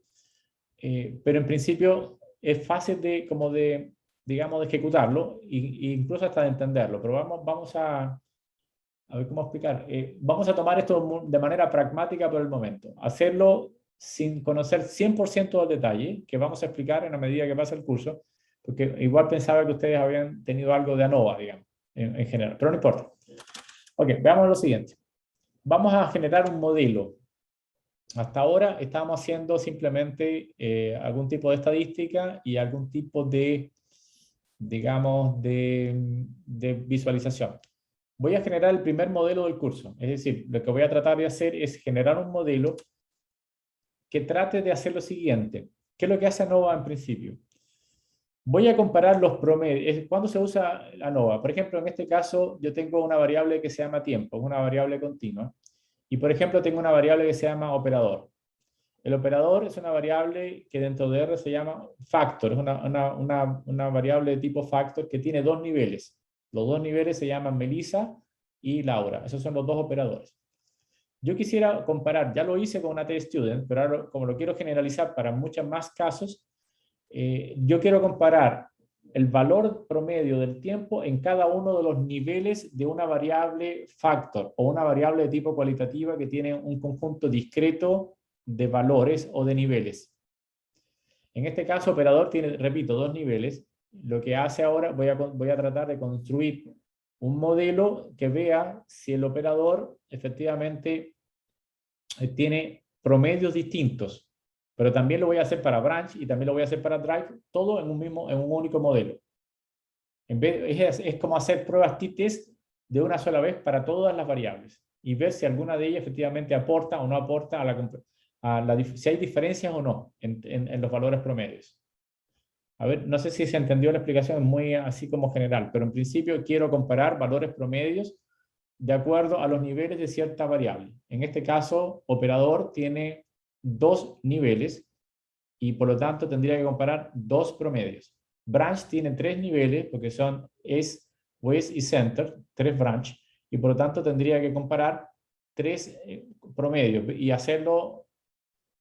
pero en principio es fácil digamos, de ejecutarlo e incluso hasta de entenderlo. Pero vamos a ver cómo explicar. Vamos a tomar esto de manera pragmática por el momento. Hacerlo sin conocer 100% del detalle, que vamos a explicar en la medida que pasa el curso, porque igual pensaba que ustedes habían tenido algo de ANOVA, digamos, en general, pero no importa. Ok, veamos lo siguiente. Vamos a generar un modelo. Hasta ahora estábamos haciendo simplemente algún tipo de estadística y algún tipo de, digamos, de visualización. Voy a generar el primer modelo del curso. Es decir, lo que voy a tratar de hacer es generar un modelo que trate de hacer lo siguiente. ¿Qué es lo que hace ANOVA en principio? Voy a comparar los promedios. ¿Cuándo se usa ANOVA? Por ejemplo, en este caso, yo tengo una variable que se llama tiempo, es una variable continua. Y, por ejemplo, tengo una variable que se llama operador. El operador es una variable que dentro de R se llama factor. Es una variable de tipo factor que tiene dos niveles. Los dos niveles se llaman Melissa y Laura. Esos son los dos operadores. Yo quisiera comparar, ya lo hice con una teststudent, pero ahora como lo quiero generalizar para muchos más casos, yo quiero comparar el valor promedio del tiempo en cada uno de los niveles de una variable factor o una variable de tipo cualitativa que tiene un conjunto discreto de valores o de niveles. En este caso, operador tiene, repito, dos niveles. Lo que hace ahora, voy a tratar de construir un modelo que vea si el operador efectivamente tiene promedios distintos. Pero también lo voy a hacer para branch y también lo voy a hacer para drive, todo en un único modelo. Es como hacer pruebas t-test de una sola vez para todas las variables y ver si alguna de ellas efectivamente aporta o no aporta si hay diferencias o no en los valores promedios. A ver, no sé si se entendió la explicación, es muy así como general, pero en principio quiero comparar valores promedios de acuerdo a los niveles de cierta variable. En este caso, operador tiene dos niveles y por lo tanto tendría que comparar dos promedios. Branch tiene tres niveles porque son West y Center, tres branch, y por lo tanto tendría que comparar tres promedios y hacerlo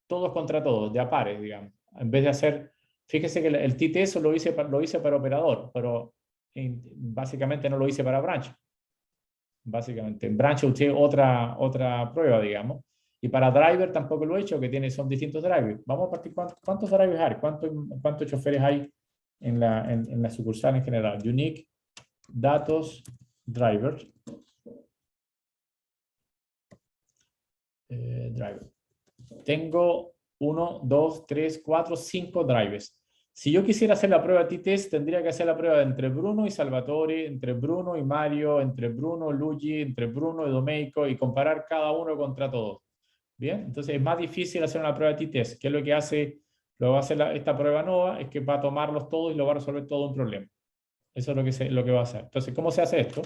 todos contra todos, de a pares, digamos. En vez de hacer, fíjese que el t-test lo hice para operador, pero básicamente no lo hice para branch. Básicamente, en branch usé otra prueba, digamos. Y para driver tampoco lo he hecho, que son distintos drivers. Vamos a partir, ¿cuántos drivers hay? ¿Cuántos choferes hay en la sucursal en general? Unique, datos, drivers. Driver. Tengo 1, 2, 3, 4, 5 drivers. Si yo quisiera hacer la prueba t-test, tendría que hacer la prueba entre Bruno y Salvatore, entre Bruno y Mario, entre Bruno y Luigi, entre Bruno y Domenico, y comparar cada uno contra todos. Bien, entonces es más difícil hacer una prueba de t-test. ¿Qué es lo que hace? Lo que va a hacer esta prueba nueva es que va a tomarlos todos y lo va a resolver todo un problema. Eso es lo que va a hacer. Entonces, ¿cómo se hace esto?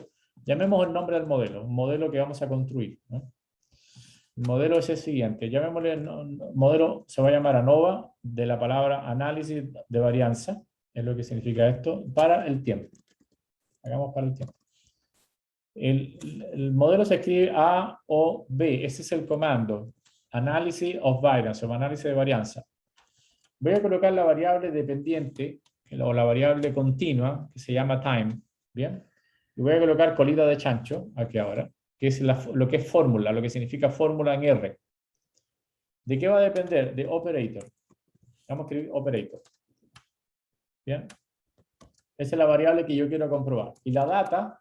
Llamemos el nombre del modelo, un modelo que vamos a construir, ¿no? El modelo es el siguiente. Llamémosle, modelo se va a llamar ANOVA, de la palabra análisis de varianza, es lo que significa esto, para el tiempo. Hagamos para el tiempo. El modelo se escribe A o B, ese es el comando, Analysis of Variance, o análisis de varianza. Voy a colocar la variable dependiente, o la variable continua, que se llama time, ¿bien? Y voy a colocar colita de chancho, aquí ahora, que es lo que es fórmula, lo que significa fórmula en R. ¿De qué va a depender? De operator. Vamos a escribir operator. ¿Bien? Esa es la variable que yo quiero comprobar. Y la data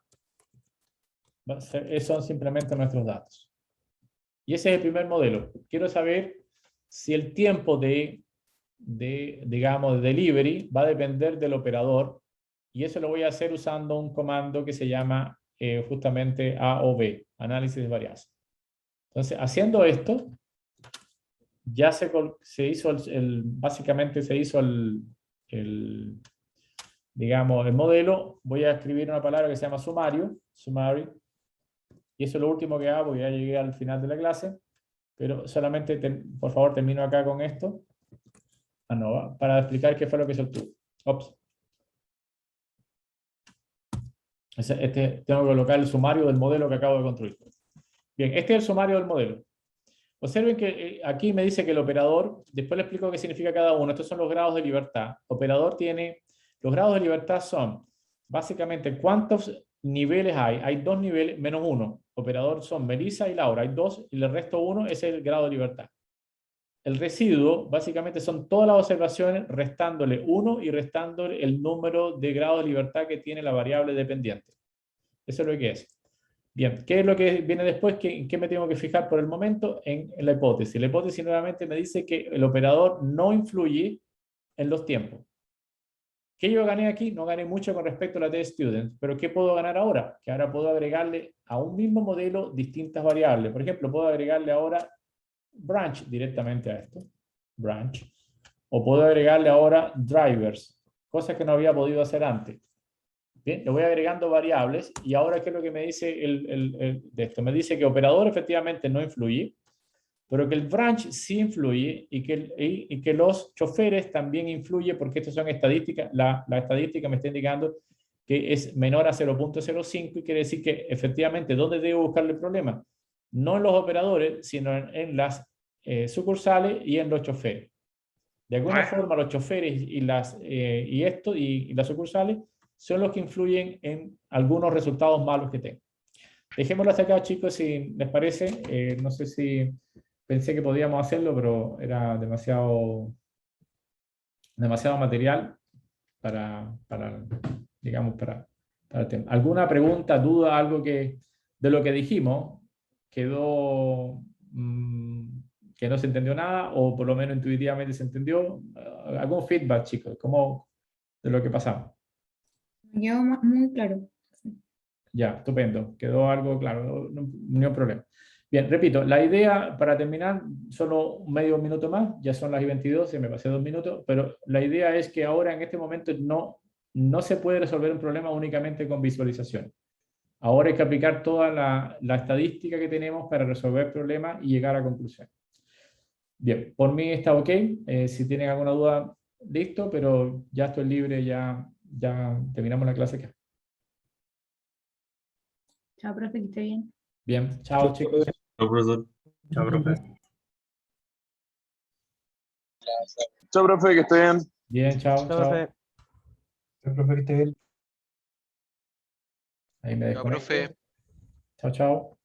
son simplemente nuestros datos. Y ese es el primer modelo. Quiero saber si el tiempo digamos, de delivery va a depender del operador. Y eso lo voy a hacer usando un comando que se llama justamente A o B, análisis de varianza. Entonces, haciendo esto, ya se hizo básicamente se hizo digamos, el modelo. Voy a escribir una palabra que se llama sumario, summary, y eso es lo último que hago, ya llegué al final de la clase, pero solamente, por favor, termino acá con esto, para explicar qué fue lo que se obtuvo. Ops. Tengo que colocar el sumario del modelo que acabo de construir. Bien, este es el sumario del modelo. Observen que aquí me dice que el operador, después le explico qué significa cada uno, estos son los grados de libertad. Operador los grados de libertad son, básicamente, ¿cuántos niveles hay? Hay dos niveles, menos uno. Operador son Melissa y Laura, hay dos, y el resto uno es el grado de libertad. El residuo, básicamente, son todas las observaciones restándole 1 y restándole el número de grados de libertad que tiene la variable dependiente. Eso es lo que es. Bien, ¿qué es lo que viene después? ¿Qué me tengo que fijar por el momento? En la hipótesis. La hipótesis nuevamente me dice que el operador no influye en los tiempos. ¿Qué yo gané aquí? No gané mucho con respecto a la teststudent, pero ¿qué puedo ganar ahora? Que ahora puedo agregarle a un mismo modelo distintas variables. Por ejemplo, puedo agregarle ahora branch directamente a esto, branch, o puedo agregarle ahora drivers, cosa que no había podido hacer antes. Bien, le voy agregando variables y ahora ¿qué es lo que me dice de esto? Me dice que operador efectivamente no influye, pero que el branch sí influye y que los choferes también influyen porque estas son estadísticas, la estadística me está indicando que es menor a 0.05 y quiere decir que efectivamente, ¿dónde debo buscarle el problema? No en los operadores, sino en las sucursales y en los choferes. De alguna forma, los choferes y las sucursales son los que influyen en algunos resultados malos que tengo. Dejémoslo hasta acá, chicos, si les parece. No sé si pensé que podíamos hacerlo, pero era demasiado material digamos, para el tema. ¿Alguna pregunta, duda, algo que de lo que dijimos quedó que no se entendió nada o por lo menos intuitivamente se entendió? ¿Algún feedback, chicos? ¿Cómo de lo que pasamos? Me quedó muy claro. Ya, estupendo. Quedó algo claro, no hay problema. Bien, repito, la idea para terminar, solo medio minuto más, ya son las 22, se me pasé 2 minutos, pero la idea es que ahora en este momento no se puede resolver un problema únicamente con visualización. Ahora hay que aplicar toda la estadística que tenemos para resolver problemas y llegar a conclusiones. Bien, por mí está ok. Si tienen alguna duda, listo, pero ya estoy libre, ya terminamos la clase acá. Chao, profe, que esté bien. Bien, chao chicos. Chao, profesor. Chao, profe. Chao, profe, que esté bien. Bien, chao, Chao, chao. profe. Ahí me Chao, desconecto. profe. Chao, chao.